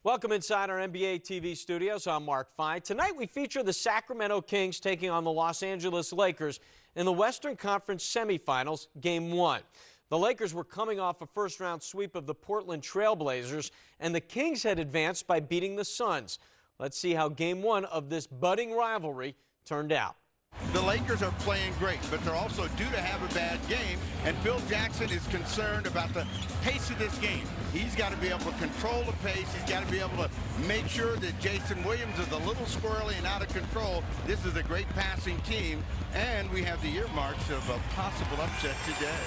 Welcome inside our NBA TV studios. I'm Mark Fye. Tonight we feature the Sacramento Kings taking on the Los Angeles Lakers in the Western Conference Semifinals, Game 1. The Lakers were coming off a first-round sweep of the Portland Trail Blazers, and the Kings had advanced by beating the Suns. Let's see how Game 1 of this budding rivalry turned out. The Lakers are playing great, but they're also due to have a bad game, and Phil Jackson is concerned about the pace of this game. He's got to be able to control the pace. He's got to be able to make sure that Jason Williams is a little squirrely and out of control. This is a great passing team, and we have the earmarks of a possible upset today.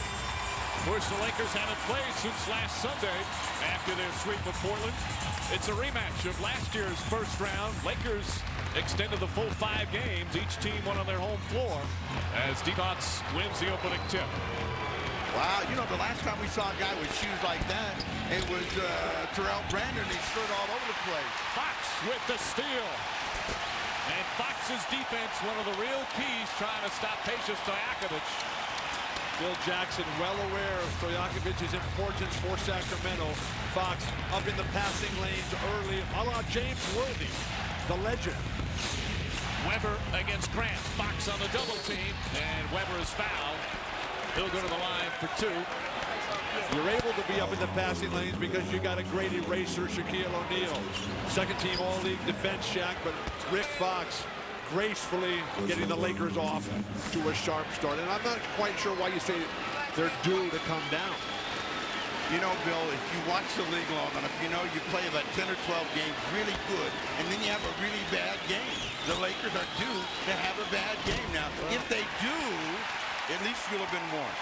Of course, the Lakers haven't played since last Sunday after their sweep of Portland. It's a rematch of last year's first round. Lakers extended the full 5 games. Each team won on their home floor as Rebounds wins the opening tip. Wow, you know, the last time we saw a guy with shoes like that, it was Terrell Brandon. He slid all over the place. Fox with the steal. And Fox's defense, one of the real keys, trying to stop Peja Stojakovic. Phil Jackson well aware of Stojakovic's importance for Sacramento. Fox up in the passing lanes early, a la James Worthy, the legend. Weber against Grant. Fox on the double team, and Weber is fouled. He'll go to the line for 2. You're able to be up in the passing lanes because you got a great eraser, Shaquille O'Neal. Second team All-League defense, Shaq, but Rick Fox gracefully getting the Lakers off to a sharp start. And I'm not quite sure why you say they're due to come down. You know, Bill, if you watch the league long enough, you know you play about 10 or 12 games really good, and then you have a really bad game. The Lakers are due to have a bad game. Now, if they do, at least you'll have been warned.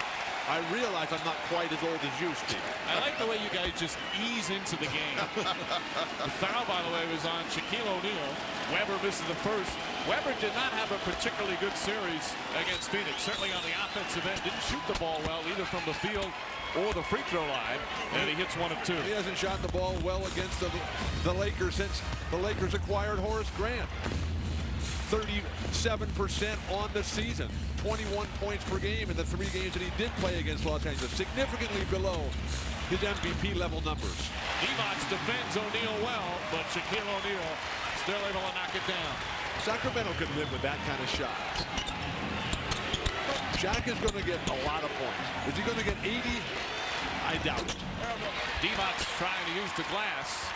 I realize I'm not quite as old as you, Steve. I like the way you guys just ease into the game. The foul, by the way, was on Shaquille O'Neal. Weber misses the first. Weber did not have a particularly good series against Phoenix. Certainly on the offensive end, didn't shoot the ball well, either from the field or the free throw line, and he hits 1 of 2. He hasn't shot the ball well against the Lakers since the Lakers acquired Horace Grant. 37% on the season. 21 points per game in the 3 games that he did play against Los Angeles, significantly below his MVP level numbers. Rebounds defends O'Neal well, but Shaquille O'Neal still able to knock it down. Sacramento could live with that kind of shot. Shaq is going to get a lot of points. Is he going to get 80? I doubt it. Rebounds trying to use the glass.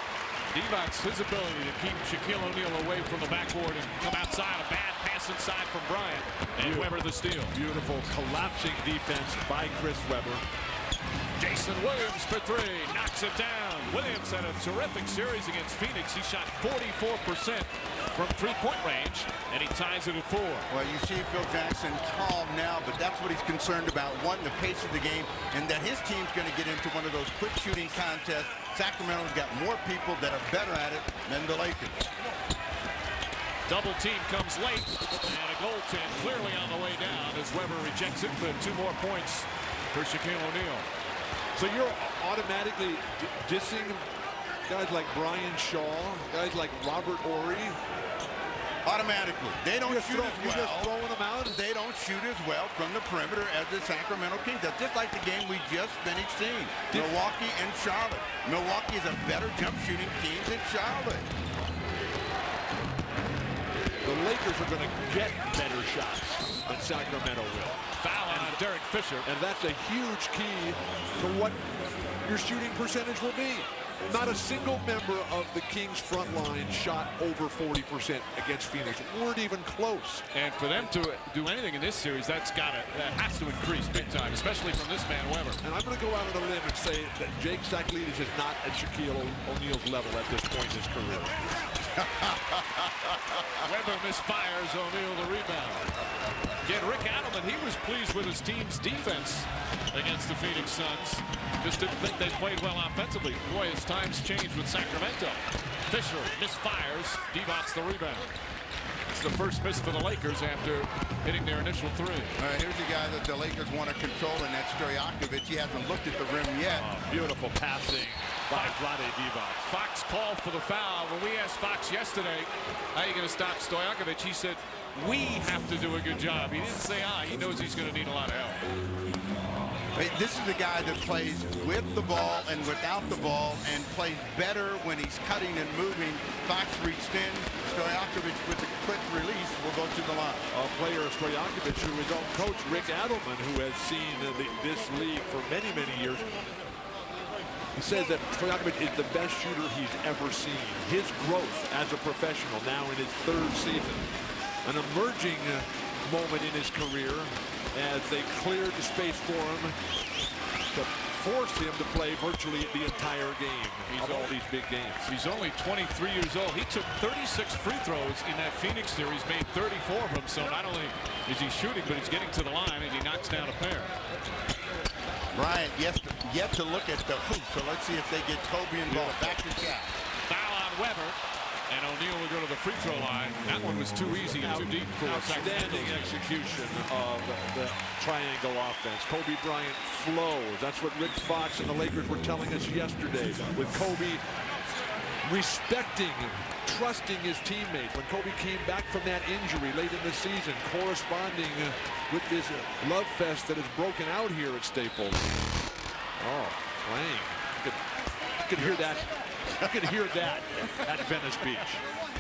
Rebounds, his ability to keep Shaquille O'Neal away from the backboard and come outside. A bad pass inside from Bryant. And Weber the steal. Beautiful collapsing defense by Chris Weber. Jason Williams for 3. Knocks it down. Williams had a terrific series against Phoenix. He shot 44% from 3-point range, and he ties it at 4. Well, you see Phil Jackson calm now, but that's what he's concerned about. One, the pace of the game, and that his team's going to get into one of those quick shooting contests. Sacramento's got more people that are better at it than the Lakers. Double team comes late, and a goaltend clearly on the way down as Weber rejects it, but 2 more points for Shaquille O'Neal. So you're automatically dissing guys like Brian Shaw, guys like Robert Horry. Automatically. They don't shoot as well. You're just throwing them out? They don't shoot as well from the perimeter as the Sacramento Kings. That's just like the game we just finished seeing. Milwaukee and Charlotte. Milwaukee is a better jump shooting team than Charlotte. The Lakers are going to get better shots than Sacramento will. Foul on Derek Fisher. And that's a huge key to what your shooting percentage will be. Not a single member of the Kings front line shot over 40% against Phoenix. Weren't even close. And for them to do anything in this series, that has to increase big time, especially from this man Weber. And I'm going to go out on a limb and say that Jake Saklidis is not at Shaquille O'Neal's level at this point in his career. Weber misfires, O'Neal the rebound. Again, Rick Adelman, he was pleased with his team's defense against the Phoenix Suns. Just didn't think they played well offensively. Boy, as times changed with Sacramento. Fisher misfires, Rebounds the rebound. It's the first miss for the Lakers after hitting their initial 3. All right, here's a guy that the Lakers want to control, and that's Stojakovic. He hasn't looked at the rim yet. Beautiful passing by Vlade Divac. Fox called for the foul. When we asked Fox yesterday, how are you going to stop Stojakovic? He said, we have to do a good job. He didn't say, he knows he's going to need a lot of help. This is the guy that plays with the ball and without the ball and plays better when he's cutting and moving. Fox reached in. Stojakovic with the quick release will go to the line. A player, Stojakovic, who his own coach, Rick Adelman, who has seen this league for many, many years. He says that Stojakovic is the best shooter he's ever seen. His growth as a professional now in his 3rd season. An emerging moment in his career as they cleared the space for him to force him to play virtually the entire game. He's all these big games. He's only 23 years old. He took 36 free throws in that Phoenix series, made 34 of them. So not only is he shooting, but he's getting to the line, and he knocks down a pair. Bryant yet to look at the hoop, so let's see if they get Kobe involved. Back to Shaq. Foul on Weber, and O'Neal will go to the free throw line. That one was too easy and too deep for outstanding execution of the triangle offense. Kobe Bryant flows. That's what Rick Fox and the Lakers were telling us yesterday, with Kobe respecting, trusting his teammates. When Kobe came back from that injury late in the season, corresponding with this love fest that has broken out here at Staples. Oh, playing. You could hear that. You could hear that at Venice Beach.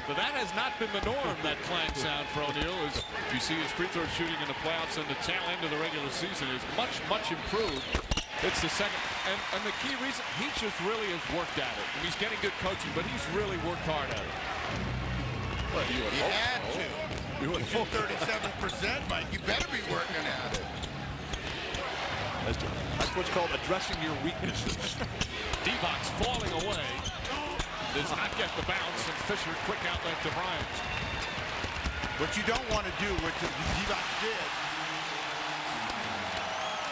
But that has not been the norm, that clang sound for O'Neal. As you see his free throw shooting in the playoffs and the tail end of the regular season is much, much improved. It's the second, and the key reason, he just really has worked at it. And he's getting good coaching, but he's really worked hard at it. Well, He had to. You would 37%, Mike. You better be working at it. That's what's called addressing your weaknesses. Divac falling away. Does not get the bounce, and Fisher quick outlet to Bryant. What you don't want to do, which Divac did,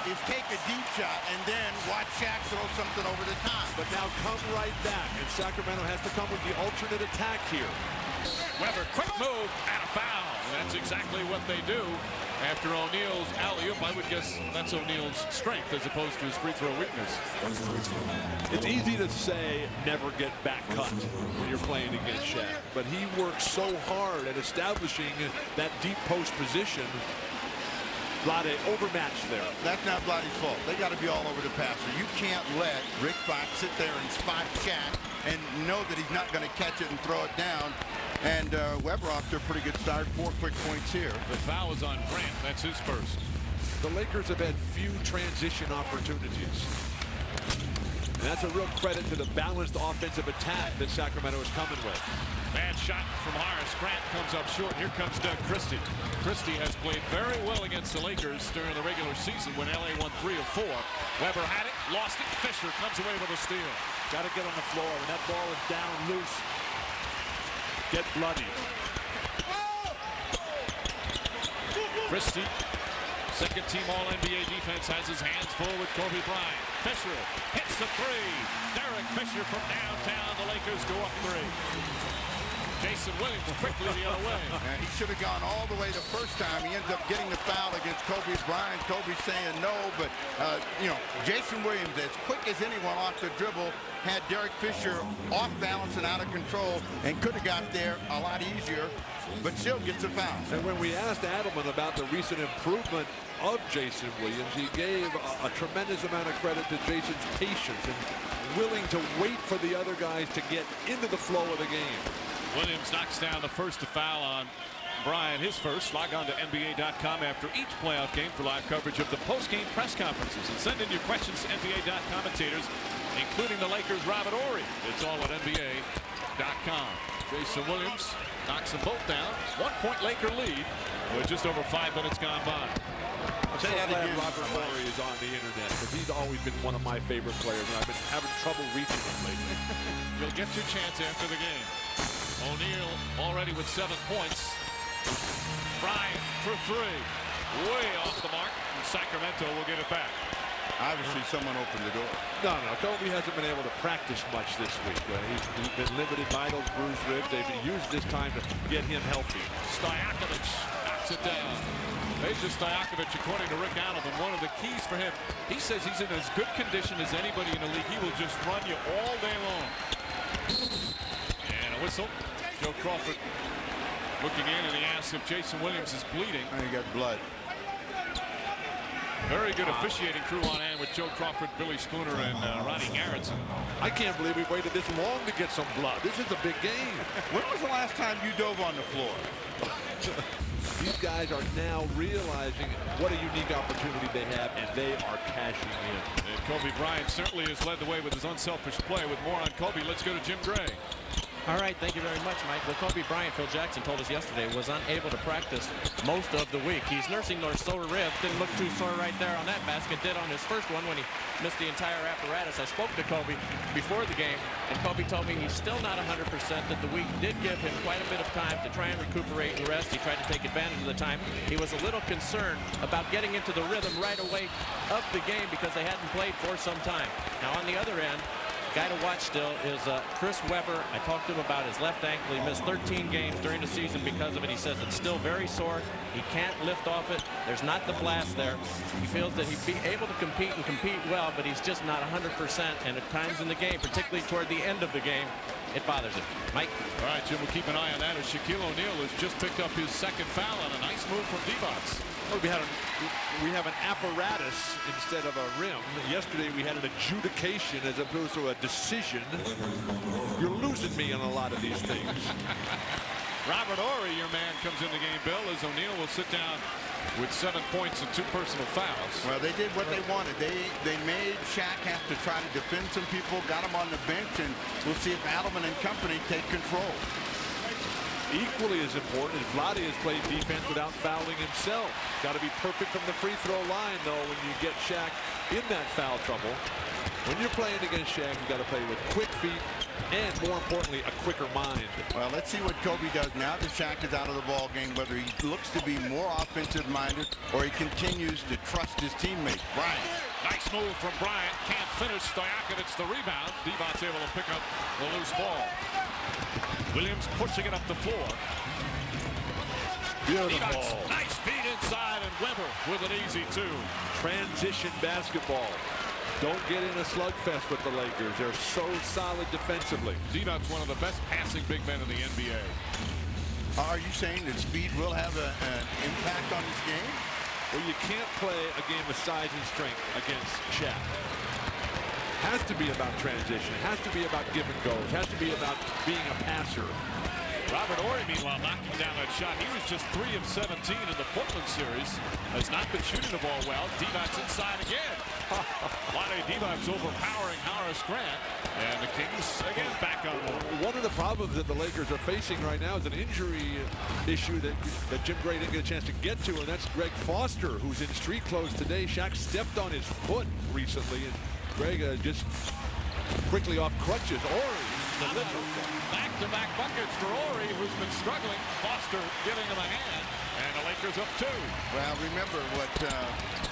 is take a deep shot and then watch Shaq throw something over the top. But now come right back, and Sacramento has to come with the alternate attack here. Weber, quick move, and a foul. And that's exactly what they do. After O'Neal's alley-oop, I would guess that's O'Neal's strength as opposed to his free throw weakness. It's easy to say never get back cut when you're playing against Shaq, but he works so hard at establishing that deep post position. Vlade overmatched there. That's not Vlade's fault. They got to be all over the passer. You can't let Rick Fox sit there and spot Shaq and know that he's not going to catch it and throw it down. And Weber off to a pretty good start. 4 quick points here. The foul is on Grant. That's his first. The Lakers have had few transition opportunities. And that's a real credit to the balanced offensive attack that Sacramento is coming with. Bad shot from Horace. Grant comes up short. Here comes Doug Christie. Christie has played very well against the Lakers during the regular season when LA won 3 of 4. Weber had it, lost it. Fisher comes away with a steal. Got to get on the floor. When that ball is down loose, get bloody. Christie, second team All-NBA defense, has his hands full with Kobe Bryant. Fisher hits the three. Derek Fisher from downtown. The Lakers go up 3. Jason Williams quickly the other way. And he should have gone all the way the first time. He ends up getting the foul against Kobe Bryant. Kobe saying no, but, you know, Jason Williams, as quick as anyone off the dribble, had Derek Fisher off balance and out of control and could have got there a lot easier, but still gets a foul. And when we asked Adelman about the recent improvement of Jason Williams, he gave a tremendous amount of credit to Jason's patience and willing to wait for the other guys to get into the flow of the game. Williams knocks down the first to foul on Bryant, his first. Log on to NBA.com after each playoff game for live coverage of the post-game press conferences. And send in your questions to NBA.com commentators, including the Lakers' Robert Horry. It's all at NBA.com. Jason Williams knocks them both down. 1-point Laker lead with just over 5 minutes gone by. I'm so glad Robert Horry is on the internet because he's always been one of my favorite players, and I've been having trouble reaching him lately. You'll get your chance after the game. O'Neal already with 7 points. Bryant for 3. Way off the mark. And Sacramento will get it back. Obviously, someone opened the door. No, Kobe hasn't been able to practice much this week. He's been limited by those bruised ribs. They've used this time to get him healthy. Stojakovic knocks it down. Peja Stojakovic, according to Rick Adelman, one of the keys for him. He says he's in as good condition as anybody in the league. He will just run you all day long. And a whistle. Joe Crawford looking in, and he asks if Jason Williams is bleeding. And he got blood. Very good officiating crew on hand with Joe Crawford, Billy Spooner, and Ronnie Garrettson. I can't believe we waited this long to get some blood. This is a big game. When was the last time you dove on the floor? These guys are now realizing what a unique opportunity they have, and they are cashing in. And Kobe Bryant certainly has led the way with his unselfish play. With more on Kobe, let's go to Jim Gray. All right, thank you very much, Mike. Well, Kobe Bryant, Phil Jackson told us yesterday, was unable to practice most of the week. He's nursing those sore ribs. Didn't look too sore right there on that basket. Did on his first one when he missed the entire apparatus. I spoke to Kobe before the game, and Kobe told me he's still not 100%, that the week did give him quite a bit of time to try and recuperate and rest. He tried to take advantage of the time. He was a little concerned about getting into the rhythm right away of the game because they hadn't played for some time. Now, on the other end, guy to watch still is Chris Webber. I talked to him about his left ankle. He missed 13 games during the season because of it. He says it's still very sore. He can't lift off it. There's not the blast there. He feels that he'd be able to compete and compete well, but he's just not 100%. And at times in the game, particularly toward the end of the game, it bothers him. Mike? All right, Jim, we'll keep an eye on that as Shaquille O'Neal has just picked up his second foul on a nice move from Divac. Well, we have an apparatus instead of a rim. Yesterday we had an adjudication as opposed to a decision. You're losing me on a lot of these things. Robert Horry, your man, comes in the game, Bill, as O'Neal will sit down with 7 points and 2 personal fouls. Well, they did what they wanted. They made Shaq have to try to defend some people, got him on the bench, and we'll see if Adelman and company take control. Equally as important is Vlade has played defense without fouling himself. Got to be perfect from the free throw line, though, when you get Shaq in that foul trouble. When you're playing against Shaq, you got to play with quick feet and, more importantly, a quicker mind. Well, let's see what Kobe does now that Shaq is out of the ball game, whether he looks to be more offensive-minded or he continues to trust his teammates. Bryant. Nice move from Bryant. Can't finish. Stojakovic the rebound. Divac able to pick up the loose ball. Williams pushing it up the floor. Beautiful. Divac, nice feed inside, and Webber with an easy 2. Transition basketball. Don't get in a slugfest with the Lakers. They're so solid defensively. Divac's one of the best passing big men in the NBA. Are you saying that speed will have an impact on this game? Well, you can't play a game of size and strength against Shaq. Has to be about transition. Has to be about give and goes. Has to be about being a passer. Robert Horry, meanwhile, knocking down that shot. He was just 3 of 17 in the Portland series. Has not been shooting the ball well. Divac's inside again. Vlade Divac's overpowering Horace Grant. And the Kings, again, back on. One of the problems that the Lakers are facing right now is an injury issue that Jim Gray didn't get a chance to get to, and that's Greg Foster, who's in street clothes today. Shaq stepped on his foot recently, and Greg just quickly off crutches. Horry. Back-to-back buckets for Horry, who's been struggling. Foster giving him a hand, and the Lakers up 2. Well, remember what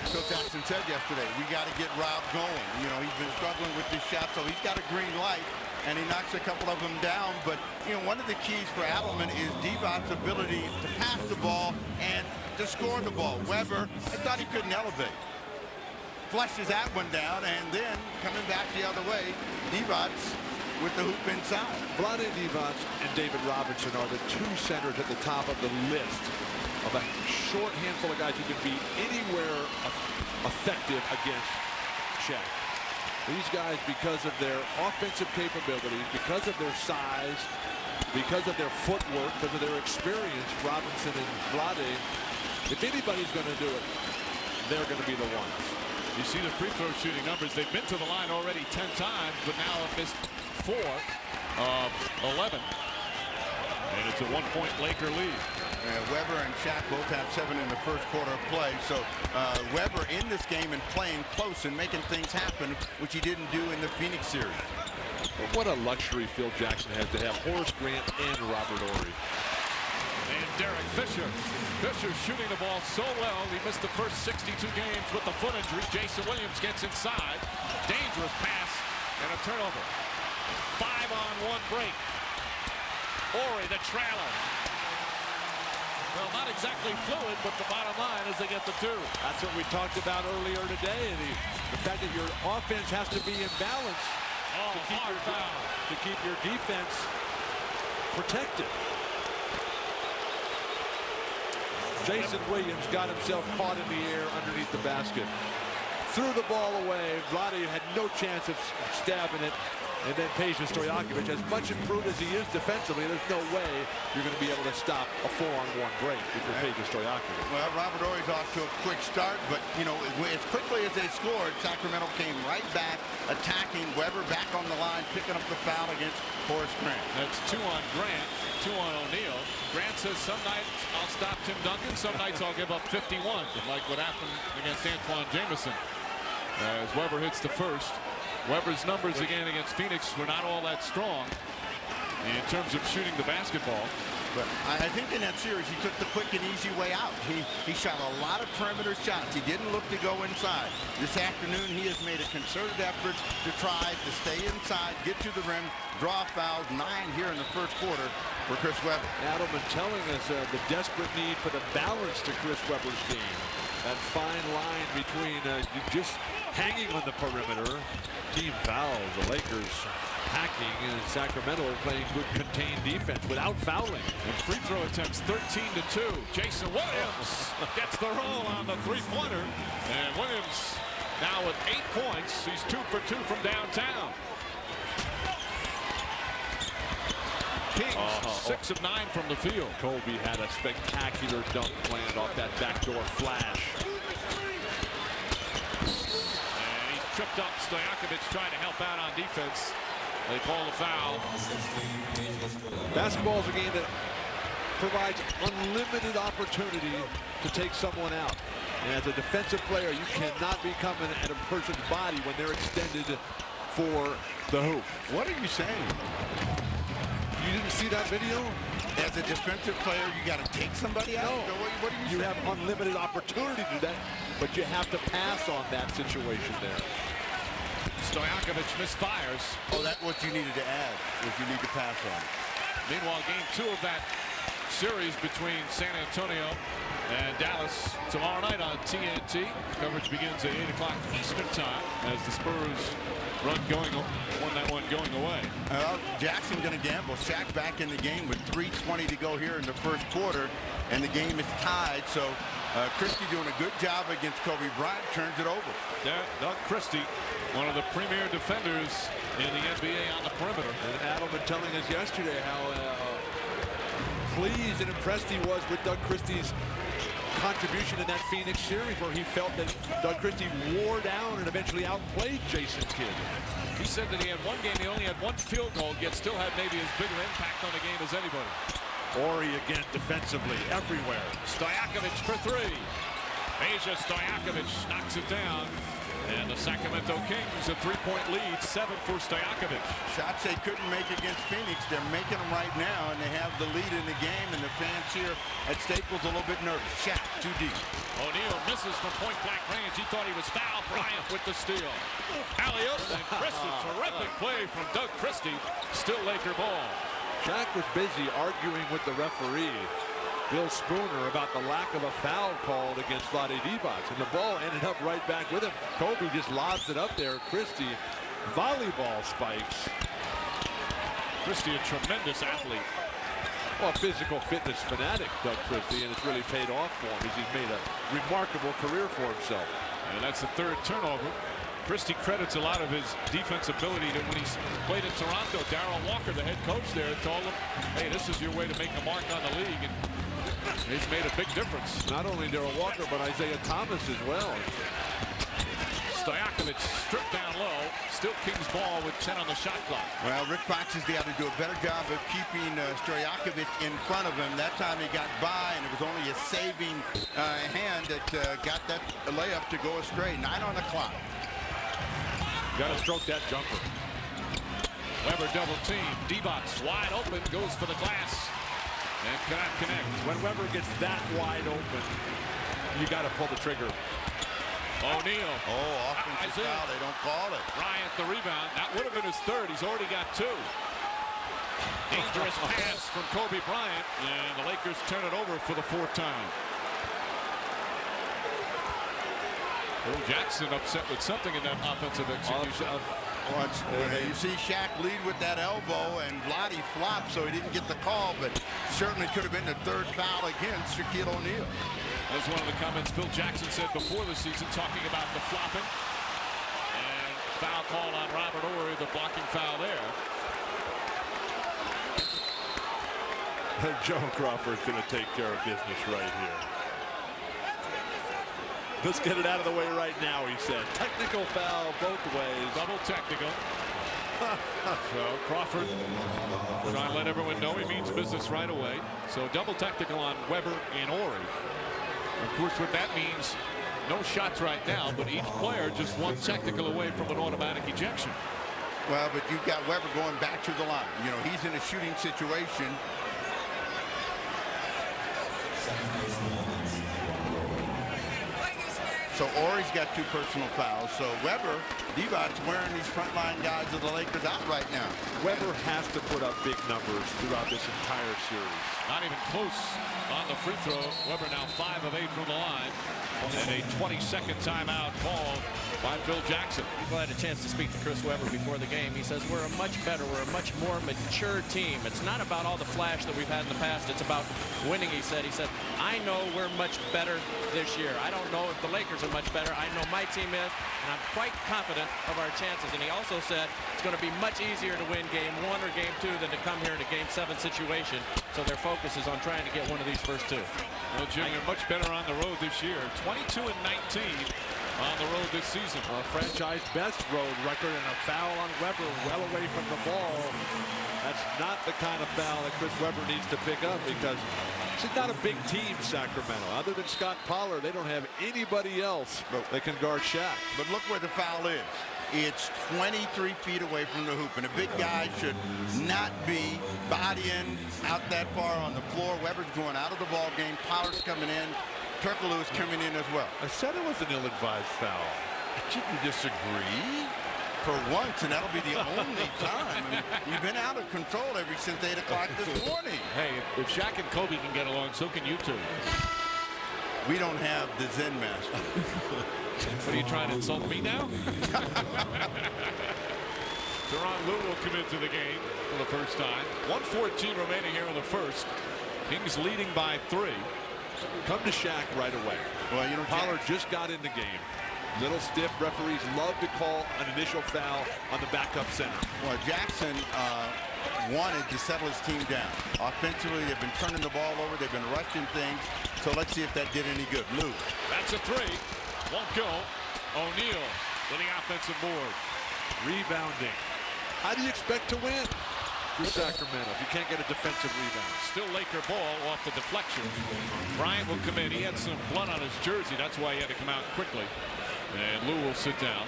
Phil Jackson said yesterday. We got to get Rob going. You know, he's been struggling with this shot, so he's got a green light, and he knocks a couple of them down. But, you know, one of the keys for Adelman is Divac's ability to pass the ball and to score the ball. Webber, I thought he couldn't elevate. Flushes that one down, and then coming back the other way, Divac with the hoop inside. Vlade Divac and David Robinson are the 2 centers at the top of the list of a short handful of guys who can be anywhere effective against Shaq. These guys, because of their offensive capabilities, because of their size, because of their footwork, because of their experience, Robinson and Vlade, if anybody's going to do it, they're going to be the ones. You see the free throw shooting numbers. They've been to the line already 10 times, but now have missed 4 of 11. And it's a 1-point Laker lead. Webber and Shaq both have 7 in the first quarter of play. So Webber in this game and playing close and making things happen, which he didn't do in the Phoenix series. But what a luxury Phil Jackson has to have Horace Grant and Robert Horry. And Derek Fisher. Fisher shooting the ball so well. He missed the first 62 games with the foot injury. Jason Williams gets inside. Dangerous pass and a turnover. 5-on-1 break. Horry, the trailer. Well, not exactly fluid, but the bottom line is they get the 2. That's what we talked about earlier today. The fact that your offense has to be in balance to keep your defense protected. Jason Williams got himself caught in the air underneath the basket. Threw the ball away. Vlade had no chance of stabbing it. And then Peja Stojakovic, as much improved as he is defensively, there's no way you're going to be able to stop a 4-on-1 break if you're Peja Stojakovic. Well, Robert Ory's off to a quick start, but, you know, as quickly as they scored, Sacramento came right back, attacking. Weber back on the line, picking up the foul against Horace Grant. That's 2 on Grant, 2 on O'Neal. Grant says some nights I'll stop Tim Duncan, some nights I'll give up 51, like what happened against Antoine Jameson. As Weber hits the first. Weber's numbers again against Phoenix were not all that strong in terms of shooting the basketball. But I think in that series he took the quick and easy way out. He shot a lot of perimeter shots. He didn't look to go inside. This afternoon he has made a concerted effort to try to stay inside, get to the rim, draw fouls. 9 here in the first quarter for Chris Webber. Adelman telling us the desperate need for the balance to Chris Webber's game. That fine line between just hanging on the perimeter. Team fouls. The Lakers hacking, and Sacramento playing good contained defense without fouling. And free throw attempts 13-2. Jason Williams gets the roll on the three-pointer. And Williams now with 8 points. He's 2 for 2 from downtown. Kings 6 of 9 from the field. Kobe had a spectacular dunk planned off that backdoor flash. And he's tripped up. Stojakovic trying to help out on defense. They call the foul. Basketball is a game that provides unlimited opportunity to take someone out. And as a defensive player, you cannot be coming at a person's body when they're extended for the hoop. What are you saying? You didn't see that video? As a defensive player, you got to take somebody out? No. What are you saying? have unlimited opportunity to do that, but you have to pass on that situation there. Stojakovic misfires. Oh, that's what you needed to add, was you need to pass on. Meanwhile, game 2 of that series between San Antonio and Dallas tomorrow night on TNT. Coverage begins at 8 o'clock Eastern time as the Spurs won that one going away. Jackson going to gamble. Shaq back in the game with 3:20 to go here in the first quarter, and the game is tied. So Christie doing a good job against Kobe Bryant, turns it over. Yeah, Doug Christie, one of the premier defenders in the NBA on the perimeter. And Adelman telling us yesterday how pleased and impressed he was with Doug Christie's contribution in that Phoenix series, where he felt that Doug Christie wore down and eventually outplayed Jason Kidd. He said that he had one game, he only had 1 field goal, yet still had maybe as big an impact on the game as anybody. Ori again defensively everywhere. Stojakovic for 3. Peja Stojakovic knocks it down. And the Sacramento Kings a 3-point lead, 7 for Stojakovic. Shots they couldn't make against Phoenix, they're making them right now, and they have the lead in the game, and the fans here at Staples a little bit nervous. Shaq too deep. O'Neal misses from point-blank range. He thought he was fouled. Bryant with the steal. Alley-oop, and Christie, terrific play from Doug Christie. Still Laker ball. Shaq was busy arguing with the referee, Bill Spooner, about the lack of a foul called against Vlade Divac, and the ball ended up right back with him. Kobe just lobs it up there. Christie, volleyball spikes. Christie, a tremendous athlete. Well, a physical fitness fanatic, Doug Christie, and it's really paid off for him as he's made a remarkable career for himself. And that's the 3rd turnover. Christie credits a lot of his defense ability to when he played in Toronto. Darrell Walker, the head coach there, told him, hey, this is your way to make a mark on the league. And he's made a big difference. Not only Darrell Walker, but Isaiah Thomas as well. Stojakovic stripped down low. Still Kings ball with 10 on the shot clock. Well, Rick Fox has got to do a better job of keeping Stojakovic in front of him. That time he got by, and it was only a saving hand that got that layup to go astray. 9 on the clock. Got to stroke that jumper. Weber double team. Divac wide open, goes for the glass, and cannot connect. When Weber gets that wide open, you got to pull the trigger. O'Neal. Oh, offensive foul. They don't call it. Bryant the rebound. That would have been his 3rd. He's already got 2. Dangerous pass from Kobe Bryant, and the Lakers turn it over for the 4th time. Phil Jackson upset with something in that offensive execution. Once, you see Shaq lead with that elbow, and Vlade flopped, so he didn't get the call, but certainly could have been the third foul against Shaquille O'Neal. That's one of the comments Phil Jackson said before the season, talking about the flopping. And foul call on Robert Horry, the blocking foul there. Joe Crawford's going to take care of business right here. Let's get it out of the way right now, he said. Technical foul both ways. Double technical. So Crawford trying to let everyone know he means business right away. So double technical on Weber and Horry. Of course, what that means, no shots right now, but each player just one technical away from an automatic ejection. Well, but you've got Weber going back to the line. You know, he's in a shooting situation. So Horry's got 2 personal fouls. So Weber, Devon's wearing these frontline guys of the Lakers out right now. Weber has to put up big numbers throughout this entire series. Not even close on the free throw. Weber now 5 of 8 from the line. And a 20-second timeout called by Phil Jackson. People had a chance to speak to Chris Weber before the game. He says we're a much more mature team. It's not about all the flash that we've had in the past. It's about winning, he said. He said, I know we're much better this year. I don't know if the Lakers are much better. I know my team is, and I'm quite confident of our chances. And he also said it's going to be much easier to win game 1 or game 2 than to come here in a game 7 situation. So their focus is on trying to get one of these first 2. Well, Jim, they're much better on the road this year. 22 and 19 on the road this season. A franchise best road record, and a foul on Weber well away from the ball. That's not the kind of foul that Chris Weber needs to pick up, because it's not a big team, Sacramento. Other than Scott Pollard, they don't have anybody else that can guard Shaq. But look where the foul is. It's 23 feet away from the hoop, and a big guy should not be bodying out that far on the floor. Weber's going out of the ball game. Pollard's coming in. Turkoglu is coming in as well. I said it was an ill-advised foul. Did you disagree? For once, and that'll be the only time. I mean, you've been out of control ever since 8 o'clock this morning. Hey, if Shaq and Kobe can get along, so can you two. We don't have the Zen master. What, are you trying to insult me now? Teron Lue will come into the game for the first time. 1:14 remaining here in the first. Kings leading by 3. Come to Shaq right away. Well, you know, Pollard just got in the game. Little stiff. Referees love to call an initial foul on the backup center. Well, Jackson wanted to settle his team down. Offensively, they've been turning the ball over. They've been rushing things. So let's see if that did any good. Lue. That's a 3. Won't go. O'Neal with the offensive board. Rebounding. How do you expect to win for Sacramento if you can't get a defensive rebound? Still Laker ball off the deflection. Bryant will come in. He had some blood on his jersey. That's why he had to come out quickly. And Lue will sit down.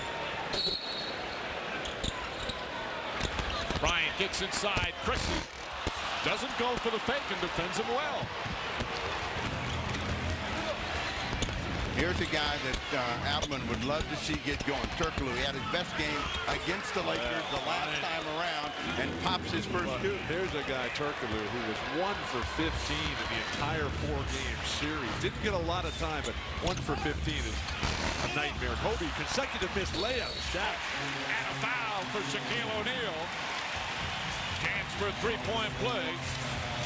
Bryant gets inside. Christie doesn't go for the fake and defends him well. Here's a guy that Alman would love to see get going. Turkoglu, he had his best game against the Lakers the last time around and pops his first 2. Here's a guy, Turkoglu, who was 1 for 15 in the entire 4-game series. Didn't get a lot of time, but 1 for 15 is a nightmare. Kobe, consecutive missed layups. Shaq. And a foul for Shaquille O'Neal. Chance for a 3-point play.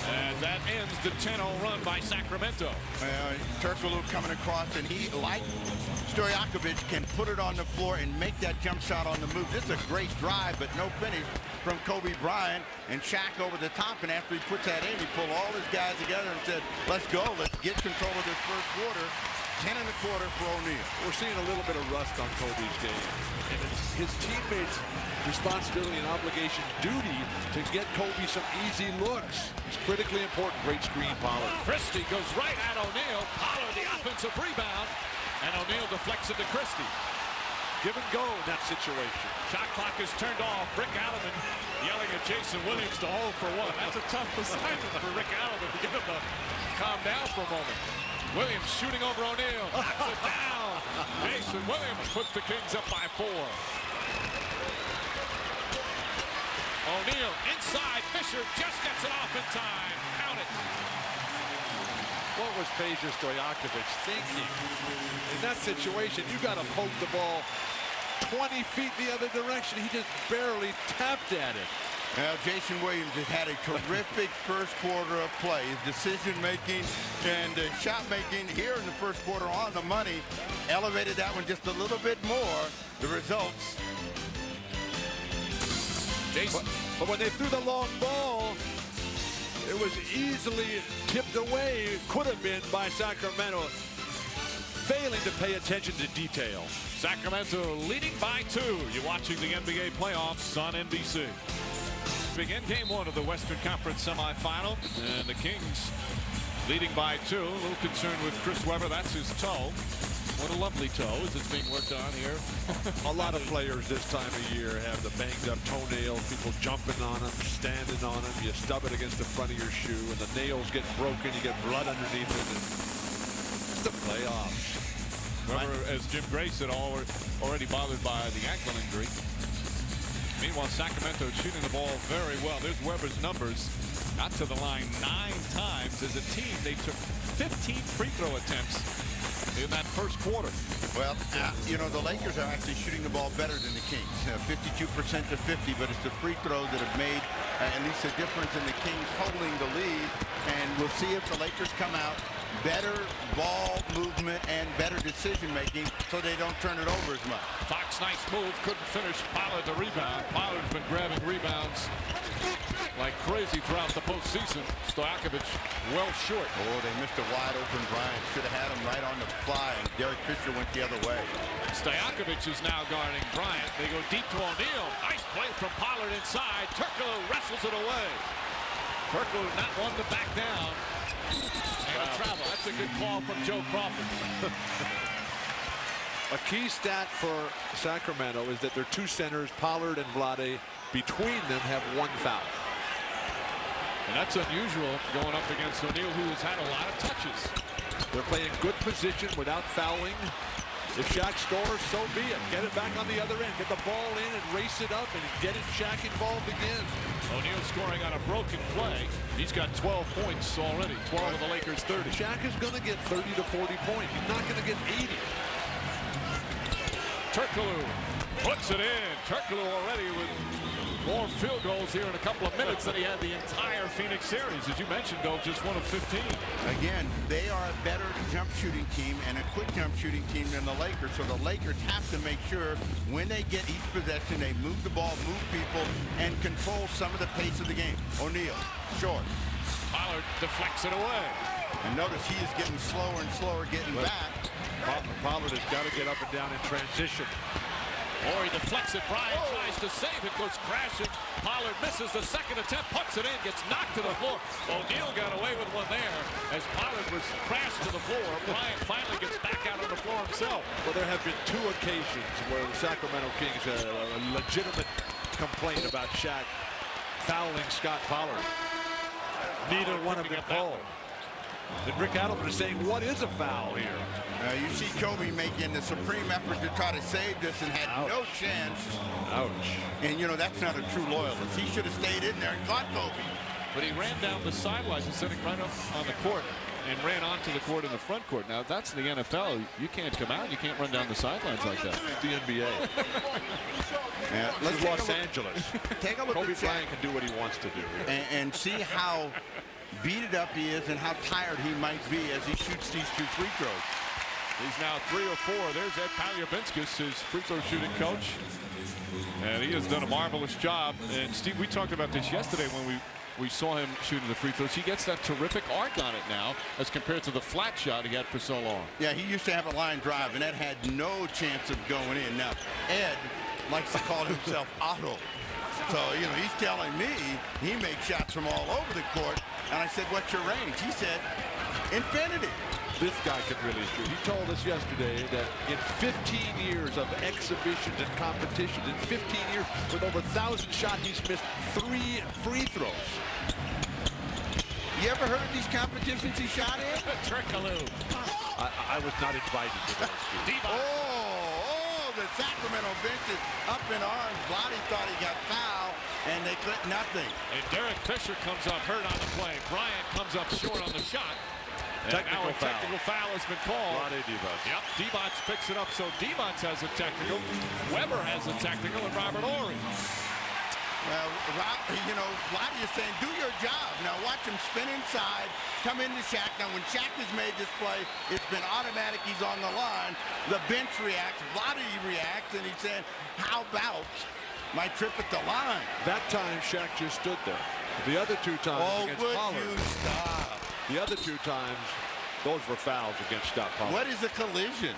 And that ends the 10-0 run by Sacramento. Turkoglu coming across, and he, like Stojakovic, can put it on the floor and make that jump shot on the move. This is a great drive, but no finish from Kobe Bryant, and Shaq over the top. And after he puts that in, he pulled all his guys together and said, let's go. Let's get control of this first quarter. 10 1/4 for O'Neal. We're seeing a little bit of rust on Kobe's game. And it's his teammates' responsibility and obligation, duty, to get Kobe some easy looks. It's critically important. Great screen, Pollard. Christie goes right at O'Neal. Pollard the offensive rebound. And O'Neal deflects it to Christie. Give and go in that situation. Shot clock is turned off. Rick Allen yelling at Jason Williams to hold for 1. That's a tough assignment for Rick Allen to get him to calm down for a moment. Williams shooting over O'Neal. Knocks it down. Jason Williams puts the Kings up by 4. O'Neal inside. Fisher just gets it off in time. Count it. What was Peja Stojakovic thinking? In that situation, you got to poke the ball 20 feet the other direction. He just barely tapped at it. Now, Jason Williams has had a terrific first quarter of play. His decision-making and shot-making here in the first quarter on the money elevated that one just a little bit more. The results. Jason. But when they threw the long ball, it was easily tipped away. Could have been by Sacramento, failing to pay attention to detail. Sacramento leading by 2. You're watching the NBA playoffs on NBC. Begin game 1 of the Western Conference semifinal, and the Kings leading by 2. A little concerned with Chris Webber. That's his toe. What a lovely toe as it's being worked on here. A lot of players this time of year have the banged up toenails, people jumping on them, standing on them. You stub it against the front of your shoe, and the nails get broken. You get blood underneath it. It's the playoffs. Webber, as Jim Gray said, already bothered by the ankle injury. Meanwhile, Sacramento shooting the ball very well. There's Webber's numbers. Got to the line 9 times. As a team, they took 15 free throw attempts in that first quarter. Well, you know, the Lakers are actually shooting the ball better than the Kings. 52% to 50, but it's the free throws that have made at least a difference in the Kings holding the lead. And we'll see if the Lakers come out better ball movement and better decision making so they don't turn it over as much. Fox, nice move, couldn't finish. Pollard the rebound. Pollard's been grabbing rebounds like crazy throughout the postseason. Stojakovic well short. Oh, they missed a wide open Bryant. Should have had him right on the fly, and Derek Fisher went the other way. Stojakovic is now guarding Bryant. They go deep to O'Neal. Nice play from Pollard inside. Turkoglu wrestles it away. Turkoglu not one to back down. And a travel. That's a good call from Joe Crawford. A key stat for Sacramento is that their 2 centers, Pollard and Vlade, between them have 1 foul. And that's unusual going up against O'Neal, who has had a lot of touches. They're playing good position without fouling. If Shaq scores, so be it. Get it back on the other end. Get the ball in and race it up and get it Shaq involved again. O'Neal scoring on a broken play. He's got 12 points already. 12 of the Lakers' 30. Shaq is going to get 30 to 40 points. He's not going to get 80. Turkoglu puts it in. Turkoglu already with more field goals here in a couple of minutes than he had the entire Phoenix series. As you mentioned, Bill, just 1 of 15. Again, they are a better jump shooting team and a quick jump shooting team than the Lakers. So the Lakers have to make sure when they get each possession, they move the ball, move people, and control some of the pace of the game. O'Neal, short. Pollard deflects it away. And notice he is getting slower and slower getting back. Pollard has got to get up and down in transition. Or he deflects it. Bryant tries to save it, goes crashing. Pollard misses the second attempt, puts it in, gets knocked to the floor. O'Neal got away with one there as Pollard was crashed to the floor. Bryant finally gets back out on the floor himself. Well, there have been 2 occasions where the Sacramento Kings had a legitimate complaint about Shaq fouling Scott Pollard. Neither one of them called. And Rick Adelman is saying, what is a foul here? You see Kobe making the supreme effort to try to save this and had no chance. Ouch. And, you know, that's not a true loyalist. He should have stayed in there and caught Kobe. But he ran down the sidelines and sitting right up on the court and ran onto the court in the front court. Now, that's the NFL. You can't come out. You can't run down the sidelines like that. The NBA. Let's Los Angeles. Take a look Kobe at Bryant can do what he wants to do here. and see how beat up he is and how tired he might be as he shoots these 2 free throws. He's now 3 or 4. There's Ed Paliabinskas, his free throw shooting coach. And he has done a marvelous job. And Steve, we talked about this yesterday when we saw him shooting the free throws. He gets that terrific arc on it now as compared to the flat shot he had for so long. Yeah, he used to have a line drive, and that had no chance of going in. Now, Ed likes to call himself Otto. So, you know, he's telling me he makes shots from all over the court. And I said, what's your range? He said, infinity. This guy can really shoot. He told us yesterday that in 15 years of exhibitions and competition, in 15 years with over 1,000 shots, he's missed 3 free throws. You ever heard of these competitions he shot in? Turkoglu. I was not invited to those. The Sacramento bench is up in arms. Vlade thought he got fouled, and they clipped nothing. And Derek Fisher comes up hurt on the play. Bryant comes up short on the shot. Now a technical foul has been called. Yep, Divac picks it up, so Divac has a technical, Weber has a technical, and Robert Horry. Well, you know, Lottie is saying, do your job. Now watch him spin inside, come into Shaq. Now when Shaq has made this play, it's been automatic. He's on the line. The bench reacts. Lottie reacts, and he's saying, how about my trip at the line? That time, Shaq just stood there. The other two times against Pollard. You stop? The other two times, those were fouls against Pollard. What is a collision?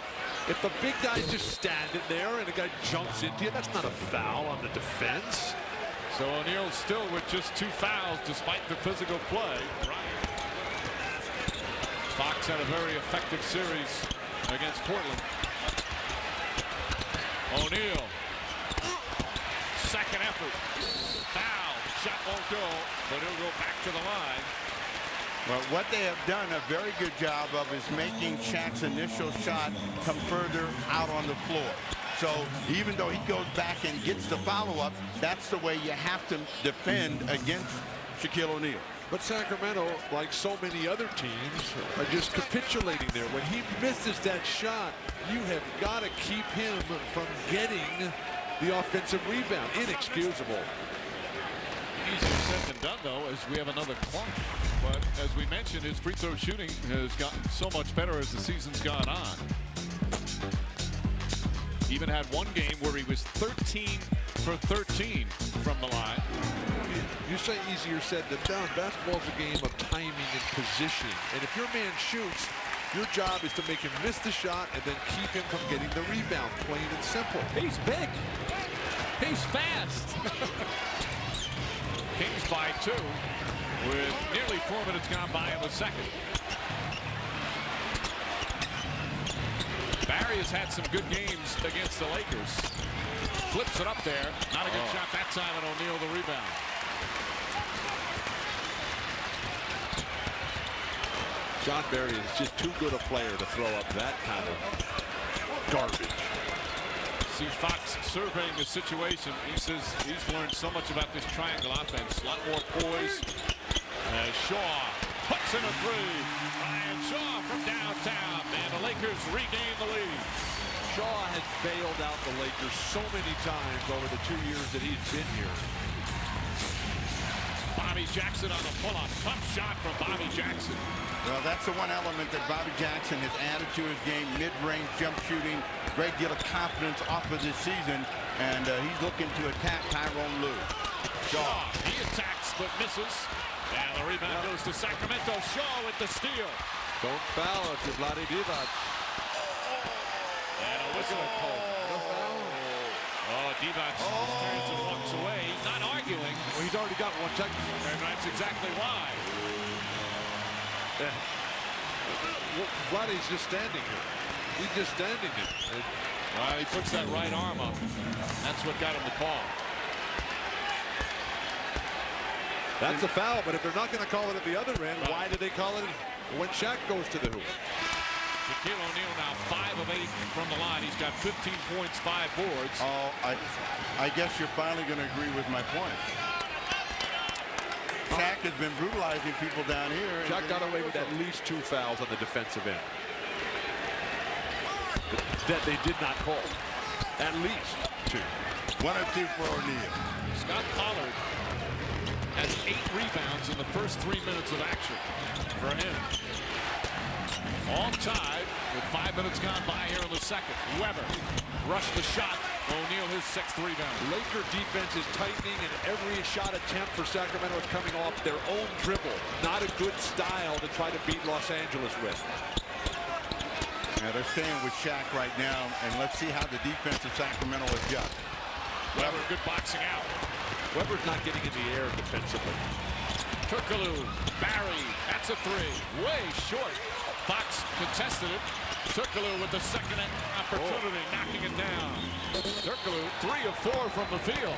If the big guy's just standing there and the guy jumps into you, that's not a foul on the defense. So O'Neal still with just 2 fouls despite the physical play. Bryant. Fox had a very effective series against Portland. O'Neal. Second effort. Foul. Shot won't go, but he'll go back to the line. Well, what they have done a very good job of is making Shaq's initial shot come further out on the floor. So even though he goes back and gets the follow-up, that's the way you have to defend against Shaquille O'Neal. But Sacramento, like so many other teams, are just capitulating there. When he misses that shot, you have got to keep him from getting the offensive rebound. Inexcusable. Easier said than done, though, as we have another clock. But as we mentioned, his free throw shooting has gotten so much better as the season's gone on. Even had one game where he was 13 for 13 from the line. You say easier said than done. Basketball's a game of timing and positioning. And if your man shoots, your job is to make him miss the shot and then keep him from getting the rebound, plain and simple. He's big. He's fast. Kings by 2 with nearly 4 minutes gone by in the second. Barry has had some good games against the Lakers. Flips it up there. Not a good shot that time, and O'Neal the rebound. John Barry is just too good a player to throw up that kind of garbage. See Fox surveying the situation. He says he's learned so much about this triangle offense. A lot more poise. Shaw puts in a 3. Ryan Shaw from downtown. And the Lakers regain the lead. Shaw has bailed out the Lakers so many times over the 2 years that he's been here. Bobby Jackson on the pull-up. Tough shot from Bobby Jackson. Well, that's the one element that Bobby Jackson has added to his game. Mid-range jump shooting. Great deal of confidence off of this season. And he's looking to attack Tyrone Lue. Shaw, he attacks but misses. And the rebound goes to Sacramento. Shaw with the steal. Don't foul if you're Vlade Divac. And a whistle. Oh, Divac turns and walks away. He's not arguing. Well, he's already got one technical. And that's exactly why. Vlade's just standing here. He's just standing there. Well, he puts that right arm up. That's what got him the call. That's a foul, but if they're not going to call it at the other end, why do they call it when Shaq goes to the hoop? Shaquille O'Neal now 5 of 8 from the line. He's got 15 points, 5 boards. Oh, I guess you're finally going to agree with my point. Shaq has been brutalizing people down here. Shaq got away with at least 2 fouls on the defensive end that they did not call. At least 2. 1 or 2 for O'Neal. Scott Pollard has 8 rebounds in the first 3 minutes of action for him. All tied with 5 minutes gone by here in the second. Weber rushed the shot. O'Neal his 6th rebound. Laker defense is tightening, and every shot attempt for Sacramento is coming off their own dribble. Not a good style to try to beat Los Angeles with. Now they're staying with Shaq right now, and let's see how the defense of Sacramento adjusts. Weber, good boxing out. Weber's not getting in the air defensively. Turkoglu, Barry, that's a 3. Way short. Fox contested it. Turkoglu with the second opportunity, knocking it down. Turkoglu, 3 of 4 from the field.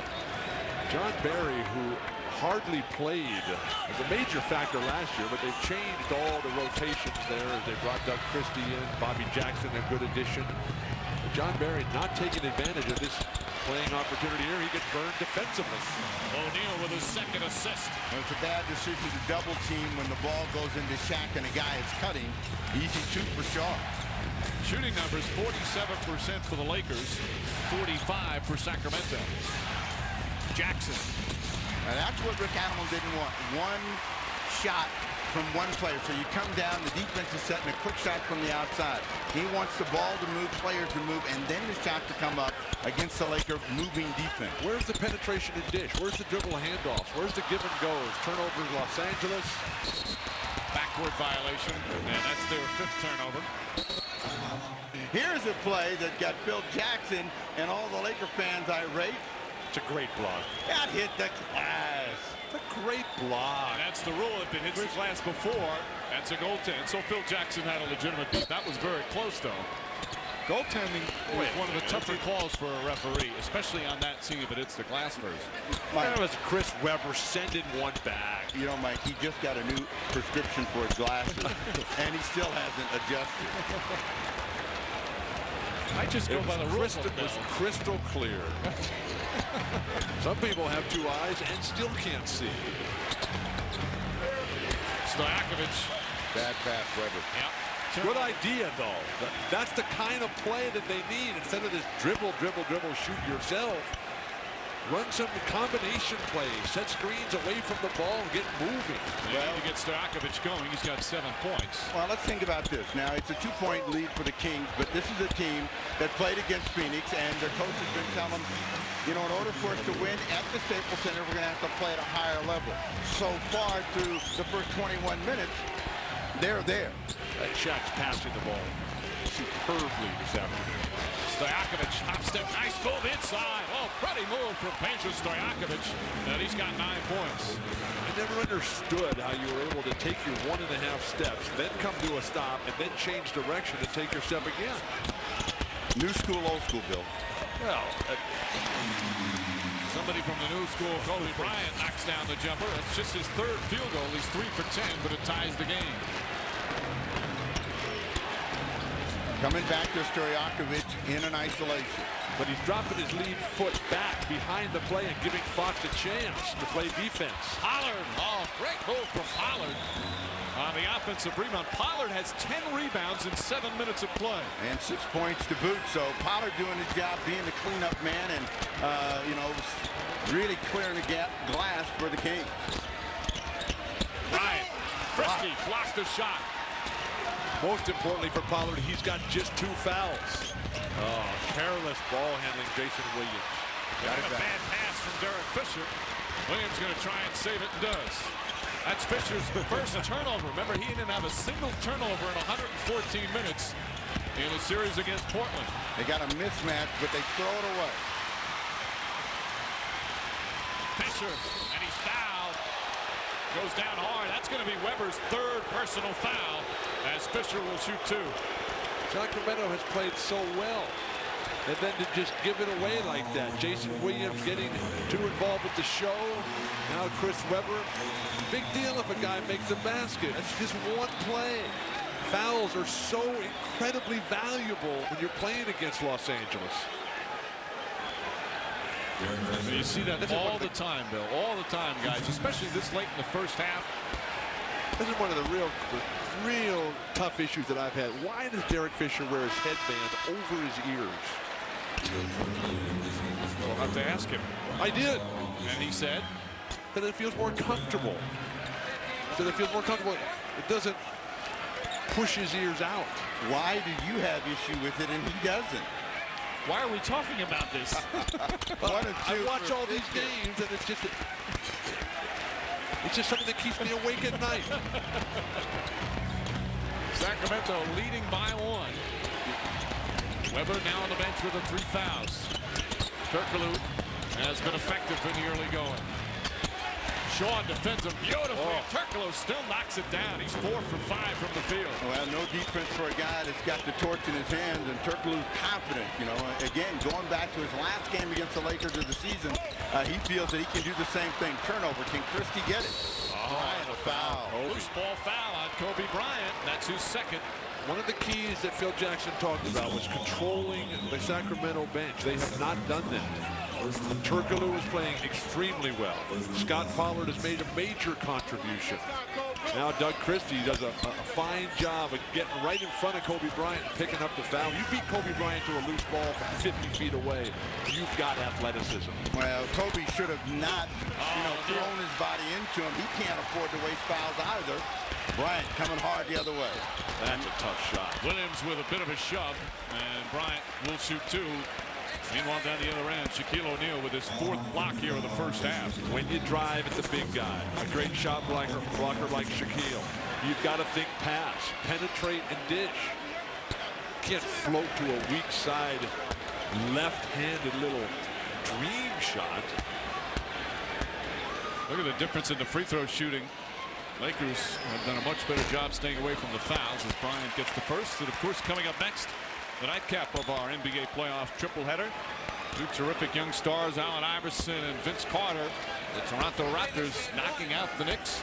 John Barry, who hardly played, was a major factor last year, but they've changed all the rotations there as they brought Doug Christie in. Bobby Jackson, a good addition. But John Barry not taking advantage of this playing opportunity here. He gets burned defensively. O'Neal with his second assist. And it's a bad decision to double team when the ball goes into Shaq and a guy is cutting. Easy shoot for Shaw. Shooting numbers 47% for the Lakers, 45 for Sacramento. Jackson. And that's what Rick Adelman didn't want. One shot from one player. So you come down, the defense is setting a quick shot from the outside. He wants the ball to move, players to move, and then the shot to come up against the Laker moving defense. Where's the penetration and dish? Where's the dribble handoffs? Where's the give and goes? Turnovers, Los Angeles. Backward violation, and that's their 5th turnover. Here's a play that got Phil Jackson and all the Laker fans irate. It's a great block. That hit the glass. It's a great block. That's the rule. If it hits the glass before, that's a goaltend. So Phil Jackson had a legitimate beat. That was very close, though. Goaltending is one of the tougher calls for a referee, especially on that scene, but it's the glass first. That was Chris Webber sending one back. You know, Mike, he just got a new prescription for his glasses, and he still hasn't adjusted. I just go by the rules. It was crystal clear. Some people have 2 eyes and still can't see. Stojakovic. Bad pass, Webber. Yep. Good idea, though. That's the kind of play that they need. Instead of this dribble, shoot yourself. Run some combination plays. Set screens away from the ball and get moving. Well, to get Stojakovic going, he's got 7 points. Well, let's think about this. Now, it's a 2-point lead for the Kings, but this is a team that played against Phoenix, and their coach has been telling them, you know, in order for us to win at the Staples Center, we're going to have to play at a higher level. So far through the first 21 minutes, they're there. Shaq's passing the ball superbly this afternoon. Stojakovic, hop step, nice move inside. Oh, pretty move from Peja Stojakovic, and he's got 9 points. I never understood how you were able to take your 1.5 steps, then come to a stop, and then change direction and take your step again. New school, old school, Bill. Well, somebody from the new school, Kobe Bryant, knocks down the jumper. It's just his 3rd field goal. He's 3 for 10, but it ties the game. Coming back to Stojakovic in an isolation. but he's dropping his lead foot back behind the play and giving Fox a chance to play defense. Pollard, oh, great move from Pollard. On the offensive rebound, Pollard has 10 rebounds in 7 minutes of play. And 6 points to boot. So Pollard doing his job, being the cleanup man, and, you know, really clearing the glass for the Kings. Bryant, Frisky blocked the shot. Most importantly for Pollard, he's got just 2 fouls. Oh, careless ball handling, Jason Williams. Got a bad pass from Derek Fisher. Williams going to try and save it, and does. That's Fisher's first turnover. Remember, he didn't have a single turnover in 114 minutes in a series against Portland. They got a mismatch, but they throw it away. Fisher, and he's fouled. Goes down hard. That's going to be Weber's 3rd personal foul, as Fisher will shoot 2. Sacramento has played so well. And then to just give it away like that. Jason Williams getting too involved with the show. Now Chris Webber. Big deal if a guy makes a basket. That's just one play. Fouls are so incredibly valuable when you're playing against Los Angeles. You see that all the time, Bill. All the time, guys, especially this late in the first half. This is one of the real tough issues that I've had. Why does Derek Fisher wear his headband over his ears? We'll have to ask him. I did. And he said? That it feels more comfortable. So it feels more comfortable. It doesn't push his ears out. Why do you have issue with it and he doesn't? Why are we talking about this? I watch all these games and it's just something that keeps me awake at night. Sacramento leading by 1. Webber now on the bench with the 3 fouls. Turkoglu has been effective in the early going. Sean defends him beautifully. Turkoglu still knocks it down. He's 4 for 5 from the field. Well, no defense for a guy that's got the torch in his hands, and Turkoglu's confident. You know, again, going back to his last game against the Lakers of the season, he feels that he can do the same thing. Turnover. Can Christie get it? Bryant, a foul. Loose ball foul on Kobe Bryant. That's his 2nd. One of the keys that Phil Jackson talked about was controlling the Sacramento bench. They have not done that. Turkoglu is playing extremely well. Scott Pollard has made a major contribution. Now Doug Christie does a fine job of getting right in front of Kobe Bryant and picking up the foul. You beat Kobe Bryant to a loose ball from 50 feet away. You've got athleticism. Well, Kobe should have not, thrown his body into him. He can't afford to waste fouls either. Bryant coming hard the other way. That's a tough shot. Williams with a bit of a shove, and Bryant will shoot 2. Meanwhile, down the other end, Shaquille O'Neal with his 4th block here in the first half. When you drive at the big guy, a great shot blocker like Shaquille, you've got to think pass, penetrate, and dish. You can't float to a weak side, left-handed little dream shot. Look at the difference in the free throw shooting. Lakers have done a much better job staying away from the fouls as Bryant gets the first. And of course, coming up next, the nightcap of our NBA playoff tripleheader. 2 terrific young stars, Allen Iverson and Vince Carter. The Toronto Raptors knocking out the Knicks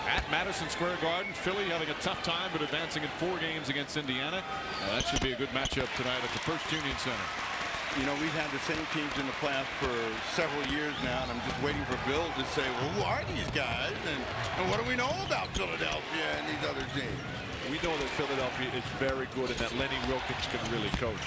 at Madison Square Garden. Philly having a tough time, but advancing in 4 games against Indiana. That should be a good matchup tonight at the First Union Center. We've had the same teams in the playoffs for several years now, and I'm just waiting for Bill to say, well, who are these guys? And what do we know about Philadelphia and these other teams? We know that Philadelphia is very good and that Lenny Wilkins can really coach.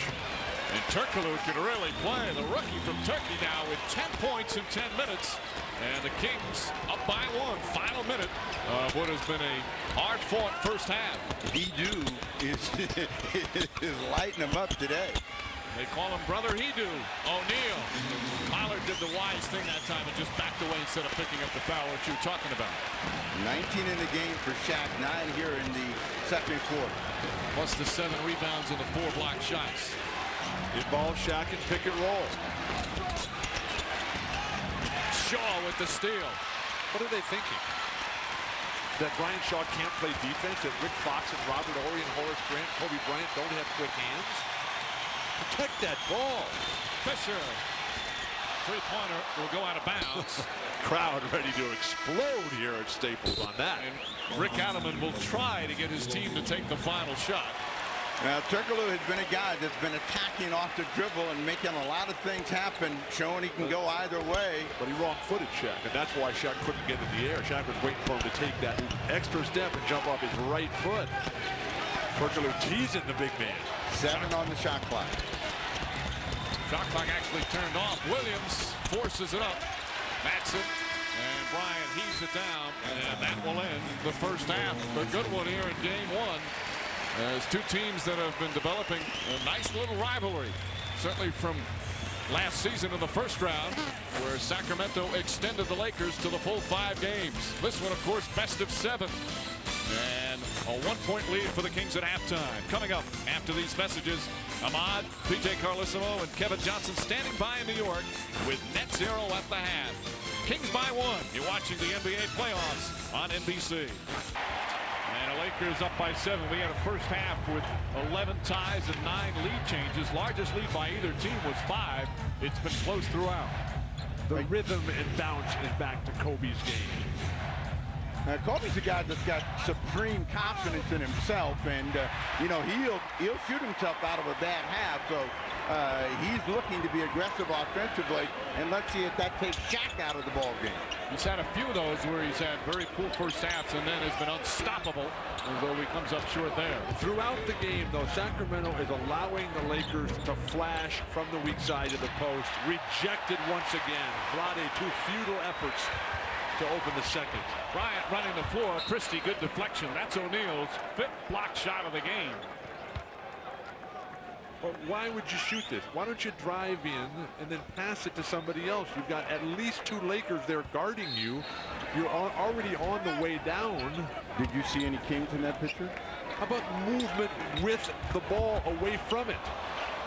And Turkoglu can really play. The rookie from Turkey now with 10 points in 10 minutes. And the Kings up by 1. Final minute of what has been a hard-fought first half. He-Do is lighting him up today. They call him Brother He-Do. O'Neal. Pollard did the wise thing that time and just backed away instead of picking up the foul, what you were talking about. 19 in the game for Shaq, 9 here in the second quarter. Plus the 7 rebounds and the 4 block shots. Involves Shaq and pick and roll. Shaw with the steal. What are they thinking? That Brian Shaw can't play defense? That Rick Fox and Robert Horry and Horace Grant, Kobe Bryant don't have quick hands? Protect that ball. Fisher. Three-pointer will go out of bounds. Crowd ready to explode here at Staples on that. And Rick Adelman will try to get his team to take the final shot. Now, Turkoglu has been a guy that's been attacking off the dribble and making a lot of things happen, showing he can go either way. But he wrong-footed Shaq, and that's why Shaq couldn't get in the air. Shaq was waiting for him to take that extra step and jump off his right foot. Turkoglu teasing the big man. 7 on the shot clock. Shot clock actually turned off. Williams forces it up. Matson and Bryant heaves it down, and that will end the first half. A good one here in game 1. As 2 teams that have been developing a nice little rivalry. Certainly from last season in the first round, where Sacramento extended the Lakers to the full 5 games. This one, of course, best of 7. And a 1-point lead for the Kings at halftime. Coming up after these messages, Ahmad, PJ Carlissimo, and Kevin Johnson standing by in New York with net 0 at the half. Kings by 1. You're watching the NBA playoffs on NBC. And the Lakers up by 7. We had a first half with 11 ties and 9 lead changes. Largest lead by either team was 5. It's been close throughout. The rhythm and bounce is back to Kobe's game. Kobe's a guy that's got supreme confidence in himself, and he'll shoot himself out of a bad half. So he's looking to be aggressive offensively, and let's see if that takes Shaq out of the ball game. He's had a few of those where he's had very poor first halves and then has been unstoppable, although he comes up short there. Throughout the game, though, Sacramento is allowing the Lakers to flash from the weak side of the post. Rejected once again. Vlade, 2 futile efforts to open the second. Bryant running the floor. Christie, good deflection. That's O'Neal's 5th block shot of the game. But why would you shoot this? Why don't you drive in and then pass it to somebody else? You've got at least 2 Lakers there guarding you. You're already on the way down. Did you see any Kings in that picture? How about movement with the ball away from it?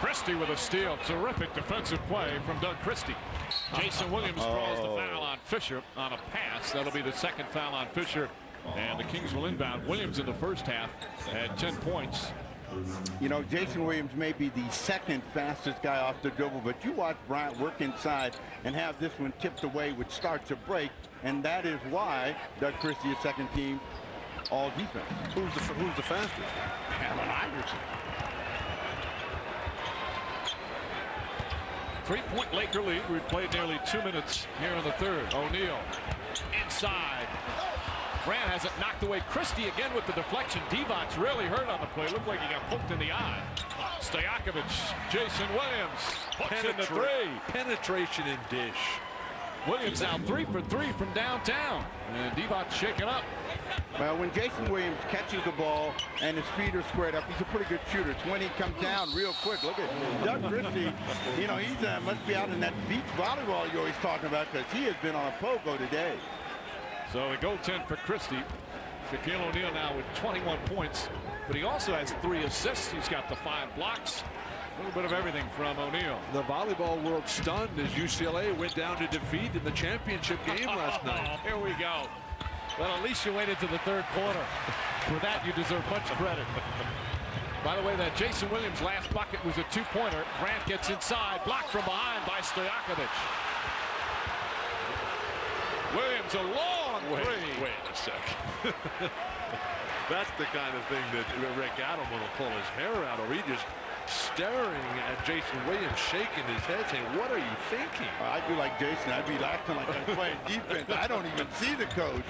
Christie with a steal. Terrific defensive play from Doug Christie. Jason Williams draws the foul on Fisher on a pass. That'll be the 2nd foul on Fisher. And the Kings will inbound. Williams in the first half had 10 points. Jason Williams may be the 2nd fastest guy off the dribble, but you watch Bryant work inside and have this one tipped away, which starts a break, and that is why Doug Christie, 2nd team all defense. Who's the fastest? Allen Iverson. 3-point Laker lead. We've played nearly 2 minutes here in the third. O'Neal inside. Grant has it knocked away. Christie again with the deflection. Devon's really hurt on the play. Looked like he got poked in the eye. Stojakovic, Jason Williams hooks in the three. Penetration and dish. Williams now 3 for 3 from downtown. And Devon's shaking up. Well, when Jason Williams catches the ball and his feet are squared up, he's a pretty good shooter. It's when he comes down real quick. Look at Doug Christie. You know, he's must be out in that beach volleyball you're always talking about, because he has been on a pogo today. So the goaltend for Christie. Shaquille O'Neal now with 21 points, but he also has 3 assists. He's got the 5 blocks. A little bit of everything from O'Neal. The volleyball world stunned as UCLA went down to defeat in the championship game last night. Here we go. Well, at least you waited to the third quarter. For that, you deserve much credit. By the way, that Jason Williams last bucket was a 2-pointer. Grant gets inside, blocked from behind by Stojakovic. Williams, a long three. Wait a second. That's the kind of thing that Rick Adelman will pull his hair out over. He just staring at Jason Williams, shaking his head, saying, "What are you thinking?" I'd be like Jason. I'd be acting like I'm playing defense. I don't even see the coach.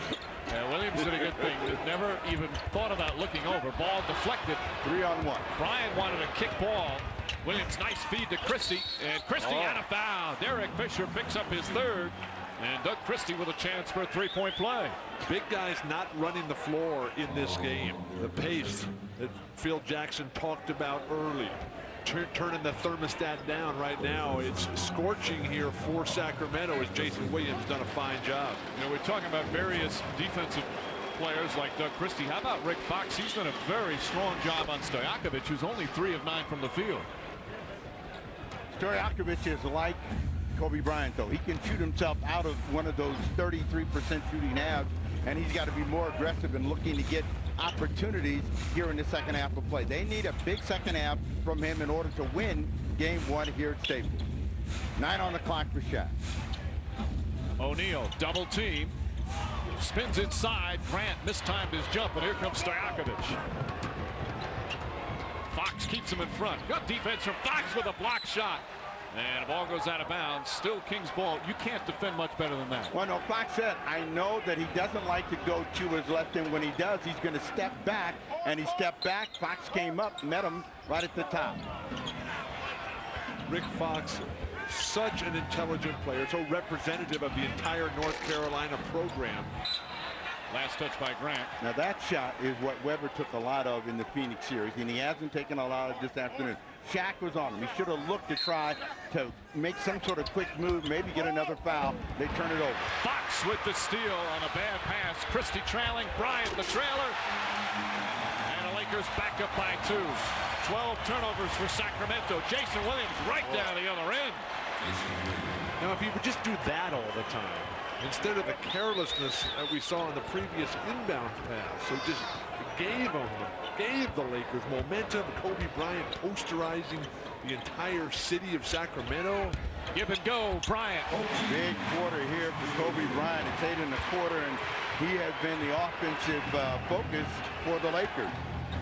Yeah, Williams did a good thing. Never even thought about looking over. Ball deflected. 3-on-1. Bryant wanted a kick ball. Williams, nice feed to Christie. And Christie had a foul. Derek Fisher picks up his third. And Doug Christie with a chance for a 3-point play. Big guys not running the floor in this game. The pace that Phil Jackson talked about early. Turning the thermostat down right now. It's scorching here for Sacramento as Jason Williams done a fine job. You know, we're talking about various defensive players like Doug Christie. How about Rick Fox? He's done a very strong job on Stojakovic, who's only 3 of 9 from the field. Stojakovic is like Kobe Bryant, though. He can shoot himself out of one of those 33% shooting halves, and he's got to be more aggressive in looking to get opportunities here in the second half of play. They need a big second half from him in order to win game 1 here at Staples. 9 on the clock for Shaq. O'Neal, double team. Spins inside. Grant mistimed his jump, and here comes Stojakovic. Fox keeps him in front. Good defense from Fox with a block shot. And the ball goes out of bounds. Still Kings ball. You can't defend much better than that. Well, no, Fox said, I know that he doesn't like to go to his left, and when he does, he's going to step back. And he stepped back. Fox came up, met him right at the top. Rick Fox, such an intelligent player, so representative of the entire North Carolina program. Last touch by Grant. Now that shot is what Weber took a lot of in the Phoenix series, and he hasn't taken a lot of this afternoon. Shaq was on him. He should have looked to try to make some sort of quick move, maybe get another foul. They turn it over. Fox with the steal on a bad pass. Christie trailing. Bryant the trailer. And the Lakers back up by 2. 12 turnovers for Sacramento. Jason Williams right down the other end. Now, if you would just do that all the time, instead of the carelessness that we saw in the previous inbound pass, so just gave the Lakers momentum. Kobe Bryant posterizing the entire city of Sacramento. Give and go, Bryant. Big quarter here for Kobe Bryant. It's 8 in the quarter, and he has been the offensive focus for the Lakers.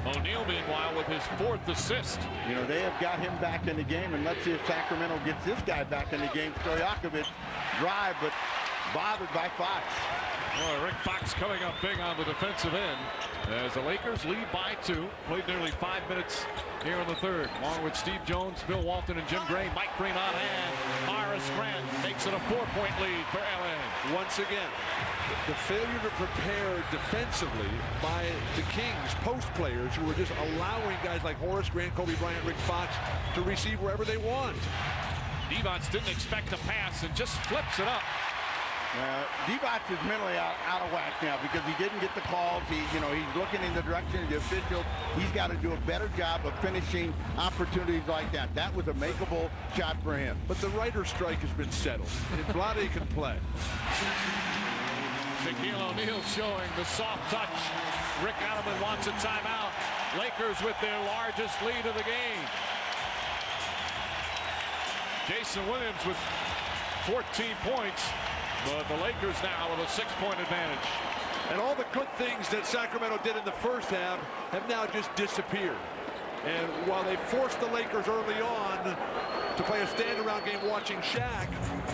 O'Neal, meanwhile, with his 4th assist. You know, they have got him back in the game, and let's see if Sacramento gets this guy back in the game. Stojakovic drive, but bothered by Fox. Well, Rick Fox coming up big on the defensive end as the Lakers lead by 2. Played nearly 5 minutes here in the third, along with Steve Jones, Bill Walton, and Jim Gray. Mike Green on hand. Morris Grant makes it a 4-point lead for LA. Once again, the failure to prepare defensively by the Kings post players who were just allowing guys like Horace Grant, Kobe Bryant, Rick Fox to receive wherever they want. Devon's didn't expect the pass and just flips it up. Divac is mentally out of whack now because he didn't get the calls. He's looking in the direction of the officials. He's got to do a better job of finishing opportunities like that. That was a makeable shot for him. But the writer's strike has been settled, and Vlade can play. Shaquille O'Neal showing the soft touch. Rick Adelman wants a timeout. Lakers with their largest lead of the game. Jason Williams with 14 points. But the Lakers now with a 6-point advantage. And all the good things that Sacramento did in the first half have now just disappeared. And while they forced the Lakers early on to play a stand-around game watching Shaq,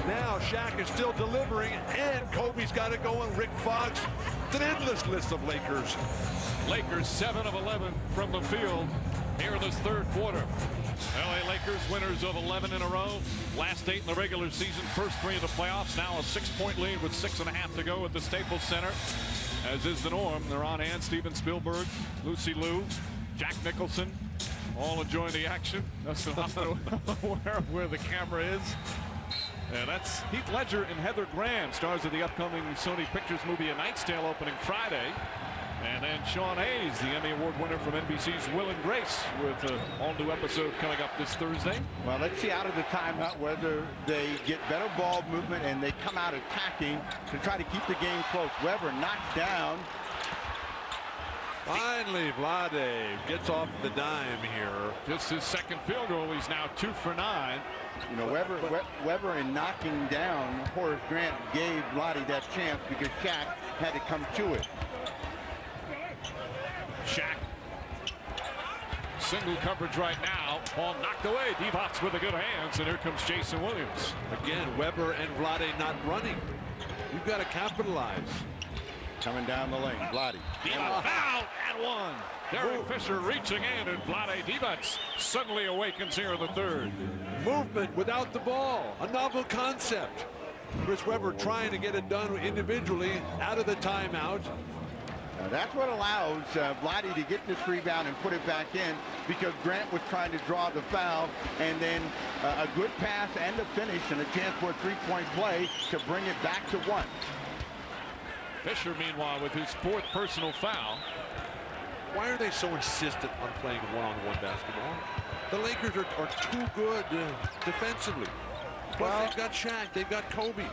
now Shaq is still delivering, and Kobe's got it going. Rick Fox, it's an endless list of Lakers. Lakers 7 of 11 from the field here in this third quarter. LA Lakers winners of 11 in a row. Last 8 in the regular season, first 3 in the playoffs. Now a 6-point lead with 6.5 to go at the Staples Center. As is the norm, they're on hand. Steven Spielberg, Lucy Liu, Jack Nicholson, all enjoying the action. That's where the camera is. And that's Heath Ledger and Heather Graham, stars of the upcoming Sony Pictures movie A Knight's Tale, opening Friday. And then Sean Hayes, the Emmy Award winner from NBC's Will and Grace, with an all-new episode coming up this Thursday. Well, let's see out of the timeout whether they get better ball movement and they come out attacking to try to keep the game close. Weber knocks down. Finally, Vlade gets off the dime here. Just his second field goal. He's now 2 for 9. You know, Weber in knocking down Horace Grant gave Vlade that chance because Shaq had to come to it. Shaq. Single coverage right now. Ball knocked away. Divac with the good hands, and here comes Jason Williams. Again, Weber and Vlade not running. You've got to capitalize. Coming down the lane, Vlade. Divac foul and one. Derek Fisher reaching in, and Vlade Divac suddenly awakens here in the third. Movement without the ball, a novel concept. Chris Weber trying to get it done individually out of the timeout. Now that's what allows Vlade to get this rebound and put it back in, because Grant was trying to draw the foul, and then a good pass and a finish and a chance for a three-point play to bring it back to 1. Fisher, meanwhile, with his 4th personal foul. Why are they so insistent on playing one-on-one basketball? The Lakers are too good defensively. Plus, they've got Shaq, they've got Kobe.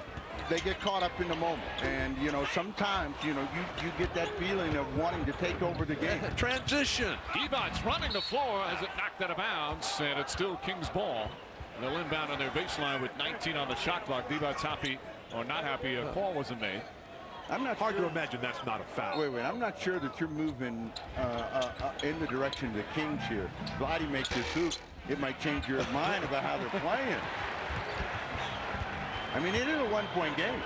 They get caught up in the moment, and you know, sometimes you get that feeling of wanting to take over the game. Transition. Divac running the floor as it knocked out of bounds, and it's still Kings ball. They'll inbound on their baseline with 19 on the shot clock. Divac's happy, or not happy, a call wasn't made. I'm not Hard sure. to imagine that's not a foul. Wait, I'm not sure that you're moving in the direction of the Kings here. Vlade makes this hoop, it might change your mind about how they're playing. I mean, it is a one-point game.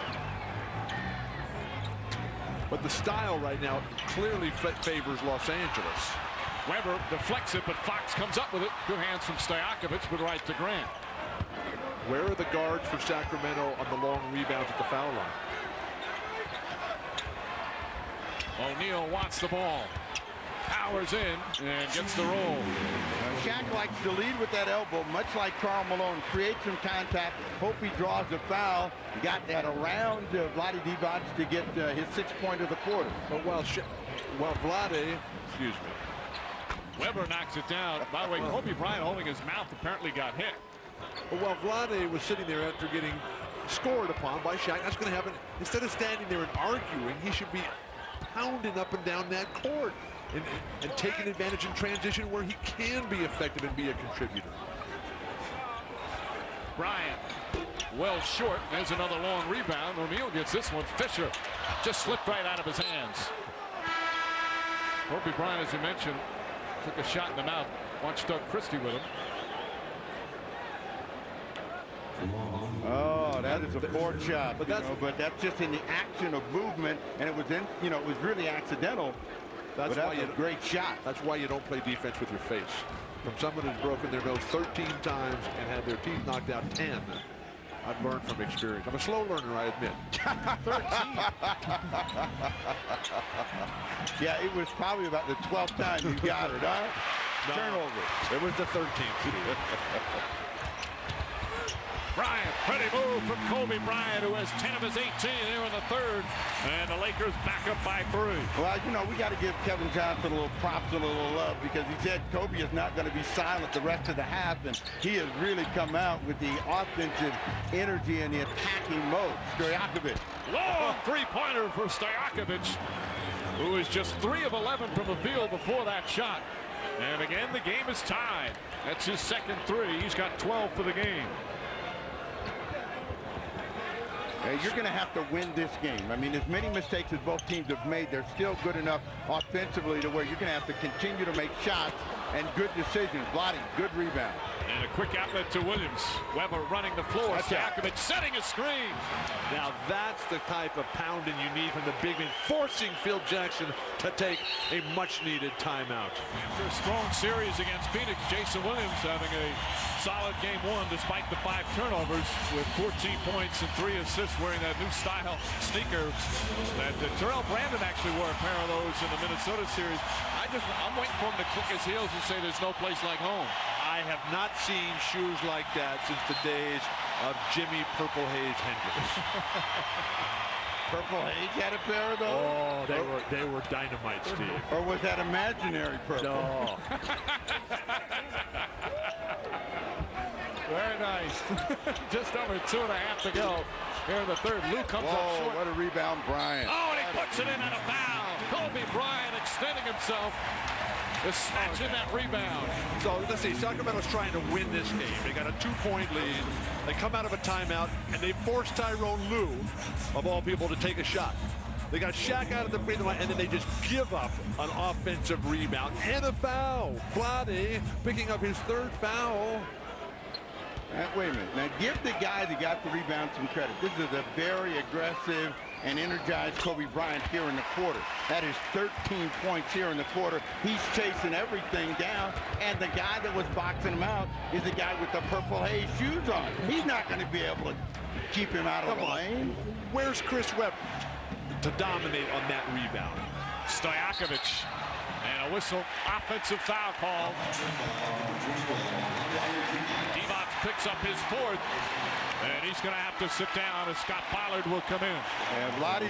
But the style right now clearly favors Los Angeles. Weber deflects it, but Fox comes up with it. Good hands from Stojakovic, but right to Grant. Where are the guards for Sacramento on the long rebounds at the foul line? O'Neal wants the ball. Powers in and gets the roll. Shaq likes to lead with that elbow, much like Karl Malone. Create some contact, hope he draws the foul. He got that around Vlade Divac to get his 6th point of the quarter. But while Vlade, excuse me. Weber knocks it down. By the way, Kobe Bryant holding his mouth apparently got hit. But while Vlade was sitting there after getting scored upon by Shaq, that's going to happen. Instead of standing there and arguing, he should be pounding up and down that court and taking advantage in transition where he can be effective and be a contributor. Bryant well short. There's another long rebound. O'Neal gets this one. Fisher just slipped right out of his hands. Kobe Bryant, as you mentioned, took a shot in the mouth. Watch Doug Christie with him. Oh, that is a poor shot, but that's just in the action of movement, and it was it was really accidental. That's why a great shot. That's why you don't play defense with your face. From someone who's broken their nose 13 times and had their teeth knocked out 10, I've learned from experience. I'm a slow learner, I admit. 13. Yeah, it was probably about the 12th time you got it, huh? No, turnover. It was the 13th. Bryant, pretty move from Kobe Bryant, who has 10 of his 18 here in the third. And the Lakers back up by 3. Well, we got to give Kevin Johnson a little props and a little love, because he said Kobe is not going to be silent the rest of the half, and he has really come out with the offensive energy and the attacking mode. Stojakovic. Long three-pointer for Stojakovic, who is just 3 of 11 from the field before that shot. And again, the game is tied. That's his second 3. He's got 12 for the game. You're going to have to win this game. I mean, as many mistakes as both teams have made, they're still good enough offensively to where you're going to have to continue to make shots and good decisions. Blotty, good rebound. And a quick outlet to Williams. Weber running the floor. Sacramento setting a screen. Now that's the type of pounding you need from the big man, forcing Phil Jackson to take a much-needed timeout. After a strong series against Phoenix, Jason Williams having a solid game one despite the 5 turnovers with 14 points and 3 assists, wearing that new style sneaker that Terrell Brandon actually wore a pair of those in the Minnesota series. I'm waiting for him to click his heels and say there's no place like home. I have not seen shoes like that since the days of Jimmy Purple Haze Hendricks. Purple Haze had a pair of those? Oh, they were dynamite, Steve. Or was that imaginary purple? No. Very nice. Just over 2.5 to go here in the third. Lou comes up short. What a rebound, Bryant. Oh, and he puts it in on a foul. Kobe Bryant extending himself, just snatching that rebound. So let's see, Sacramento's trying to win this game. They got a 2-point lead. They come out of a timeout, and they force Tyrone Lue, of all people, to take a shot. They got Shaq out of the free throw line, and then they just give up an offensive rebound and a foul. Vlade picking up his 3rd foul. Wait a minute. Now, give the guy that got the rebound some credit. This is a very aggressive and energized Kobe Bryant here in the quarter. That is 13 points here in the quarter. He's chasing everything down, and the guy that was boxing him out is the guy with the Purple Haze shoes on. He's not going to be able to keep him out of the lane. Where's Chris Webber to dominate on that rebound? Stojakovic, and a whistle, offensive foul call. Divac picks up his 4th, and he's going to have to sit down as Scott Pollard will come in. And Vlade,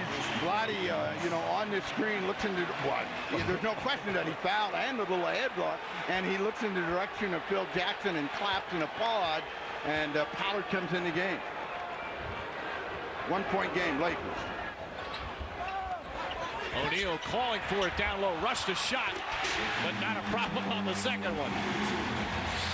on this screen looks into what? There's no question that he fouled and a little headlock, and he looks in the direction of Phil Jackson and claps and applaud, and Pollard comes in the game. 1-point game, Lakers. O'Neal calling for it down low, rushed a shot, but not a problem on the second one.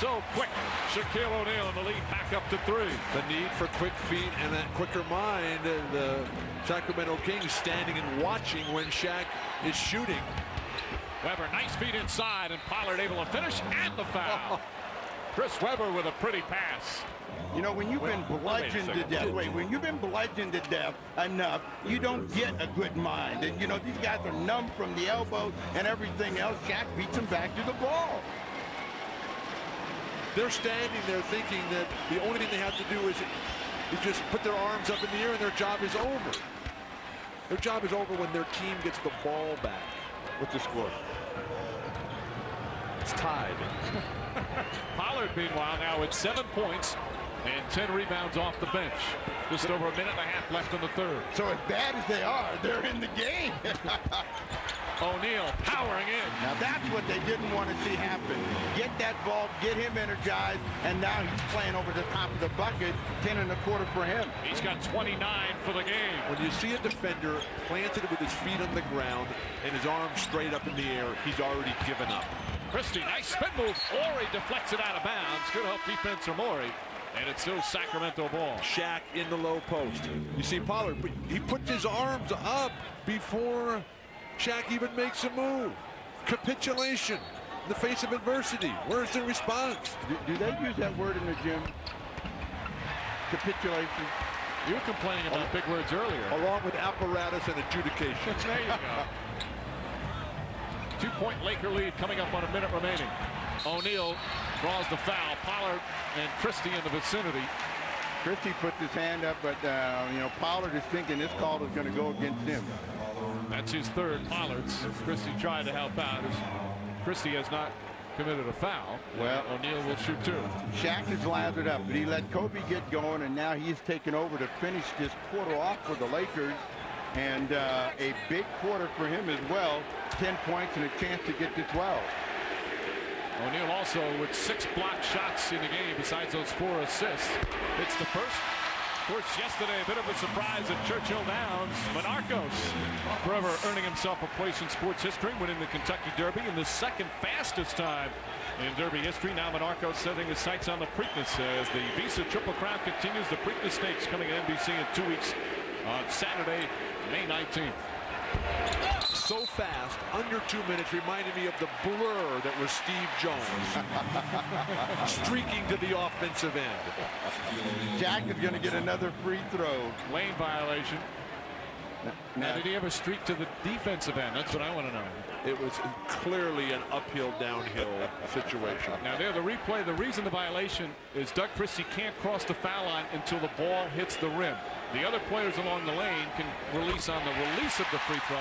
So quick, Shaquille O'Neal in the lead, back up to 3. The need for quick feet and that quicker mind. The Sacramento Kings standing and watching when Shaq is shooting. Weber, nice feet inside, and Pollard able to finish, and the foul. Chris Weber with a pretty pass. You know, when you've been bludgeoned to death, when you've been bludgeoned to death enough, you don't get a good mind. And, these guys are numb from the elbow and everything else. Shaq beats them back to the ball. They're standing there thinking that the only thing they have to do is just put their arms up in the air and their job is over. Their job is over when their team gets the ball back. What's the score? It's tied. Pollard, meanwhile, now with 7 points and 10 rebounds off the bench. Just over 1.5 minutes left in the third. So as bad as they are, they're in the game. O'Neal powering in. Now that's what they didn't want to see happen. Get that ball, get him energized, and now he's playing over the top of the bucket. 10.25 for him. He's got 29 for the game. When you see a defender planted with his feet on the ground and his arms straight up in the air, he's already given up. Christie, nice spin move. Ori deflects it out of bounds. Good help defense from Ori. And it's still Sacramento ball. Shaq in the low post. You see Pollard, he puts his arms up before Shaq even makes a move. Capitulation in the face of adversity. Where's the response? Do they use that word in the gym? Capitulation? You were complaining about big words earlier. Along with apparatus and adjudication. There you go. 2-point Laker lead coming up on 1 minute remaining. O'Neal draws the foul. Pollard and Christie in the vicinity. Christie puts his hand up, but Pollard is thinking this call is going to go against him. That's his 3rd. Pollard's. Christie tried to help out. Christie has not committed a foul. Well, O'Neal will shoot 2. Shaq is lathered up, but he let Kobe get going, and now he's taken over to finish this quarter off for the Lakers. And a big quarter for him as well. 10 points and a chance to get to 12. O'Neal also with 6 blocked shots in the game besides those 4 assists. Hits the first, Of course, yesterday, a bit of a surprise at Churchill Downs. Monstrous forever earning himself a place in sports history, winning the Kentucky Derby in the second fastest time in Derby history. Now Monstrous setting his sights on the Preakness as the Visa Triple Crown continues. The Preakness Stakes coming at NBC in 2 weeks on Saturday, May 19th. So fast, under 2 minutes, reminded me of the blur that was Steve Jones. Streaking to the offensive end. Jack is going to get another free throw. Lane violation. Now, did he have a streak to the defensive end? That's what I want to know. It was clearly an uphill, downhill situation. Now there, the replay, the reason the violation is Doug Christie can't cross the foul line until the ball hits the rim. The other players along the lane can release on the release of the free throw,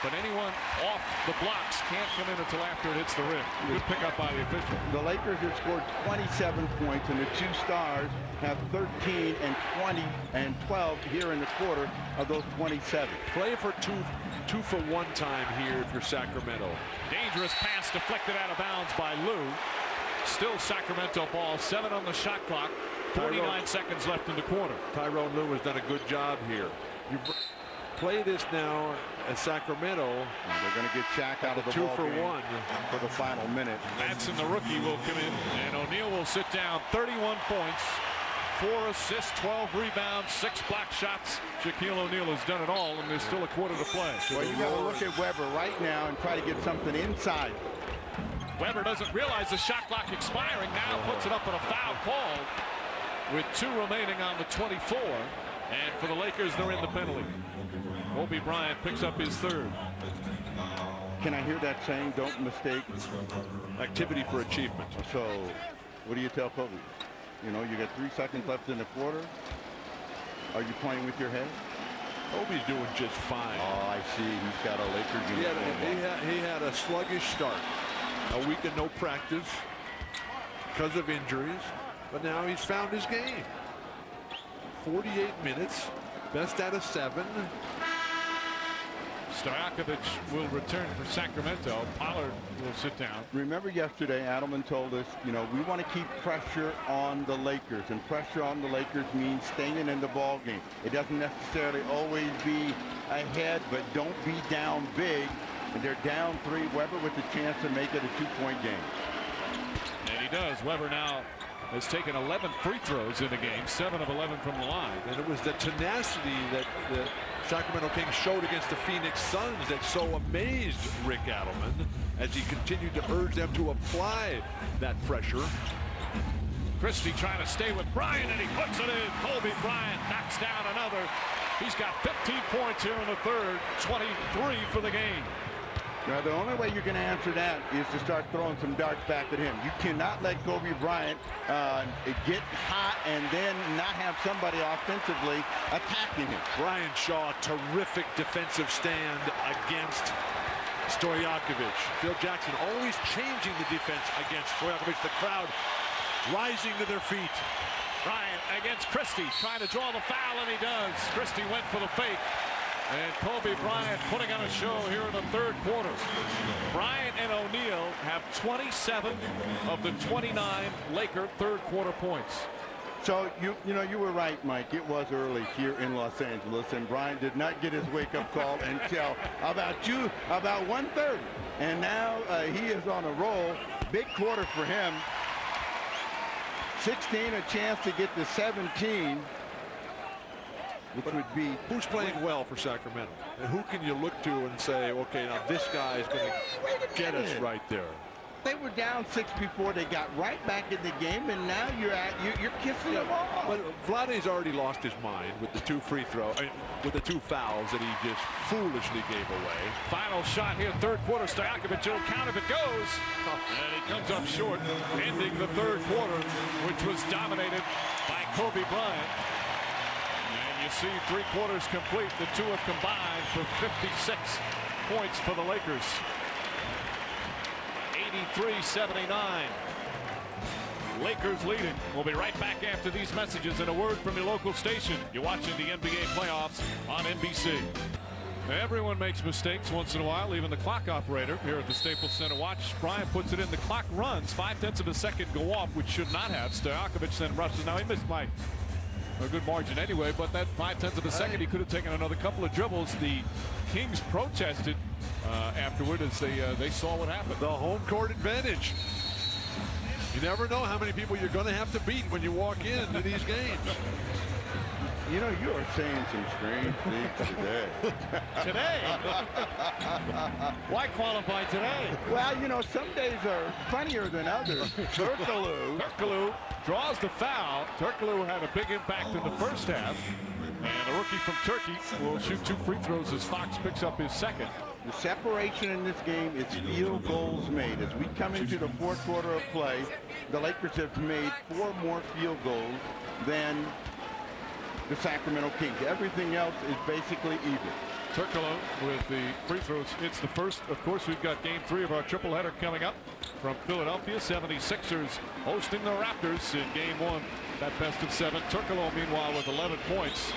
but anyone off the blocks can't come in until after it hits the rim. Good pickup by the official. The Lakers have scored 27 points, and the two stars have 13 and 20 and 12 here in the quarter of those 27. Play for two for one time here if you're Sacramento. Dangerous pass deflected out of bounds by Lou. Still Sacramento ball, 7 on the shot clock, 49 seconds left in the quarter. Tyrone Lue has done a good job here. You play this now at Sacramento. And they're going to get Shaq out of the 2 ball for game 1 for the final minute. Madsen, the rookie, will come in, and O'Neal will sit down. 31 points, 4 assists, 12 rebounds, 6 block shots. Shaquille O'Neal has done it all, and there's still a quarter to play. Well, you got to look at Weber right now and try to get something inside. Weber doesn't realize the shot clock expiring. Now puts it up on a foul called with 2 remaining on the 24. And for the Lakers, they're in the penalty. Kobe Bryant picks up his 3rd. Can I hear that saying, don't mistake activity for achievement? So what do you tell Kobe? You know, you got 3 seconds left in the quarter. Are you playing with your head? Kobe's doing just fine. Oh, I see. He's got a Lakers uniform. He had a sluggish start. A week of no practice because of injuries. But now he's found his game. 48 minutes. Best out of 7. Stojakovic will return for Sacramento. Pollard will sit down. Remember yesterday, Adelman told us, you know, we want to keep pressure on the Lakers, and pressure on the Lakers means staying in the ball game. It doesn't necessarily always be ahead, but don't be down big. And they're down 3. Weber with the chance to make it a 2-point game. And he does. Weber now has taken 11 free throws in the game, 7 of 11 from the line. And it was the tenacity that the Sacramento Kings showed against the Phoenix Suns that so amazed Rick Adelman as he continued to urge them to apply that pressure. Christie trying to stay with Bryant, and he puts it in. Kobe Bryant knocks down another. He's got 15 points here in the 3rd, 23 for the game. Now, the only way you can answer that is to start throwing some darts back at him. You cannot let Kobe Bryant get hot and then not have somebody offensively attacking him. Brian Shaw, terrific defensive stand against Stojakovic. Phil Jackson always changing the defense against Stojakovic. The crowd rising to their feet. Bryant against Christie, trying to draw the foul, and he does. Christie went for the fake. And Kobe Bryant putting on a show here in the 3rd quarter. Bryant and O'Neal have 27 of the 29 Laker 3rd quarter points. So, you were right, Mike. It was early here in Los Angeles, and Bryant did not get his wake-up call until about 1:30. And now he is on a roll. Big quarter for him. 16, a chance to get to 17. Which would be who's playing well for Sacramento, and who can you look to and say, okay, now this guy is going to get us right there. They were down 6 before they got right back in the game, and now you're kissing them off. But Vlade's already lost his mind with the 2 free throws, with the 2 fouls that he just foolishly gave away. Final shot here, 3rd quarter. Stojakovic will count if it goes, and he comes up short, ending the 3rd quarter, which was dominated by Kobe Bryant. And you see 3 quarters complete. The 2 have combined for 56 points for the Lakers. 83-79. Lakers leading. We'll be right back after these messages and a word from your local station. You're watching the NBA playoffs on NBC. Everyone makes mistakes once in a while, even the clock operator here at the Staples Center. Watch, Bryant puts it in. The clock runs. 0.5 of a second go off, which should not have. Stojakovic then rushes. Now he missed Mike. a good margin anyway, but that 0.5 of a second, he could have taken another couple of dribbles. The Kings protested afterward as they saw what happened. The home court advantage. You never know how many people you're going to have to beat when you walk into these games. You know, you are saying some strange things today. Today? Why qualify today? Well, you know, some days are funnier than others. Turkoglu draws the foul. Turkoglu had a big impact in the first half. And a rookie from Turkey will shoot 2 free throws as Fox picks up his second. The separation in this game is field goals made. As we come into the fourth quarter of play, the Lakers have made 4 more field goals than the Sacramento Kings. Everything else is basically even. Turkoglu with the free throws. It's the first. Of course, we've got game 3 of our triple header coming up from Philadelphia. 76ers hosting the Raptors in game 1. That best of 7. Turkoglu, meanwhile, with 11 points.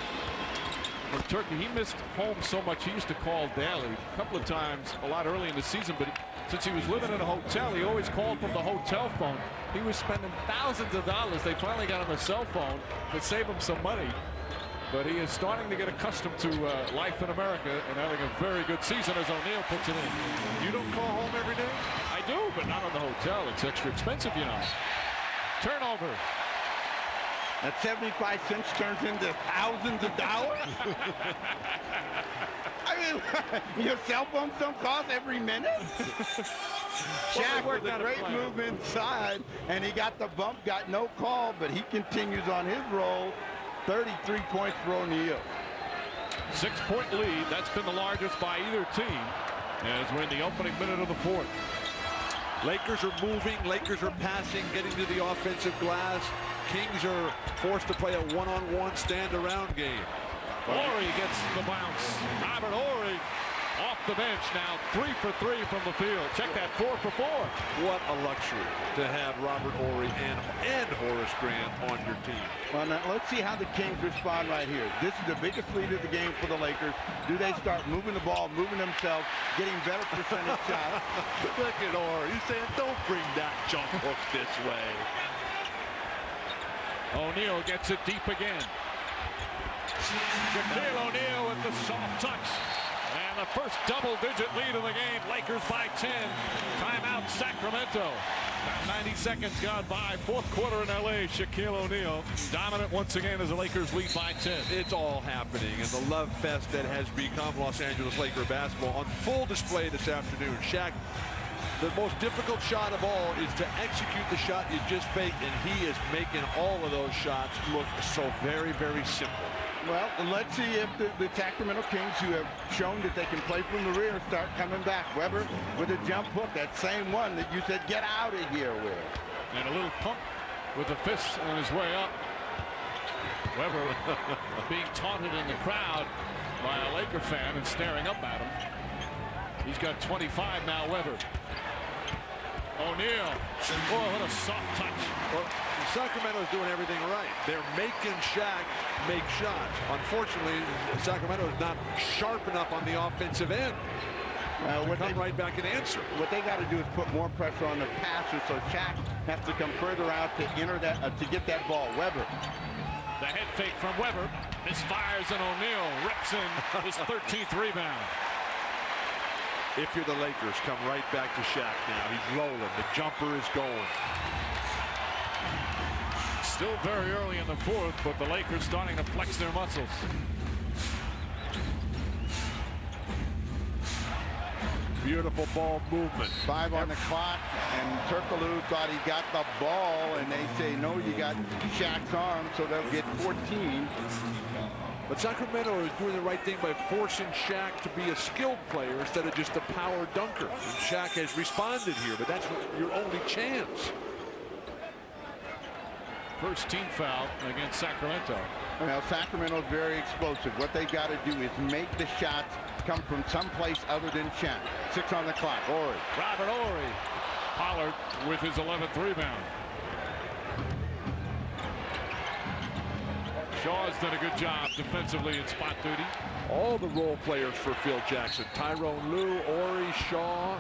From Turkey, he missed home so much he used to call daily a couple of times a lot early in the season, but since he was living in a hotel, he always called from the hotel phone. He was spending thousands of dollars. They finally got him a cell phone to save him some money, but he is starting to get accustomed to life in America and having a very good season as O'Neal puts it in. You don't call home every day? I do, but not on the hotel. It's extra expensive, you know. Turnover. That 75 cents turns into thousands of dollars. I mean, your cell phones don't cost every minute. Shaq with a great move inside, and he got the bump, got no call, but he continues on his roll. 33 points for O'Neal. 6-point lead. That's been the largest by either team as we're in the opening minute of the fourth. Lakers are moving, Lakers are passing, getting to the offensive glass. Kings are forced to play a one-on-one stand-around game. Horry gets the bounce. Robert Horry off the bench now, 3 for 3 from the field. Check that, 4 for 4. What a luxury to have Robert Horry and Horace Grant on your team. Well, now let's see how the Kings respond right here. This is the biggest lead of the game for the Lakers. Do they start moving the ball, moving themselves, getting better percentage shots? Look at Horry. He's saying, don't bring that jump hook this way. O'Neal gets it deep again. Shaquille O'Neal with the soft touch. And the first double-digit lead of the game. Lakers by 10. Timeout, Sacramento. About 90 seconds gone by. Fourth quarter in L.A. Shaquille O'Neal dominant once again as the Lakers lead by 10. It's all happening, and the love fest that has become Los Angeles Laker basketball on full display this afternoon. Shaq, the most difficult shot of all is to execute the shot you just faked, and he is making all of those shots look so very, very simple. Well, let's see if the Sacramento Kings, who have shown that they can play from the rear, start coming back. Weber with a jump hook, that same one that you said get out of here with. And a little pump with the fist on his way up. Weber being taunted in the crowd by a Laker fan and staring up at him. He's got 25 now, Weber. O'Neal. Oh, what a soft touch. Well, Sacramento's doing everything right. They're making Shaq make shots. Unfortunately, Sacramento is not sharp enough on the offensive end. To come right back and answer. What they got to do is put more pressure on the passer, so Shaq has to come further out to enter that to get that ball. Weber. The head fake from Weber. Misfires, and O'Neal rips in his 13th rebound. If you're the Lakers, come right back to Shaq now. He's rolling. The jumper is going. Still very early in the fourth, but the Lakers starting to flex their muscles. Beautiful ball movement. 5 on the clock, and Turkoglu thought he got the ball, and they say, no, you got Shaq's arm, so they'll get 14. But Sacramento is doing the right thing by forcing Shaq to be a skilled player instead of just a power dunker. And Shaq has responded here, but that's your only chance. First team foul against Sacramento. Well, Sacramento's very explosive. What they've got to do is make the shots come from someplace other than Shaq. 6 on the clock. Horry. Robert Horry. Pollard with his 11th rebound. Shaw's done a good job defensively in spot duty. All the role players for Phil Jackson. Tyrone Lue, Horry, Shaw.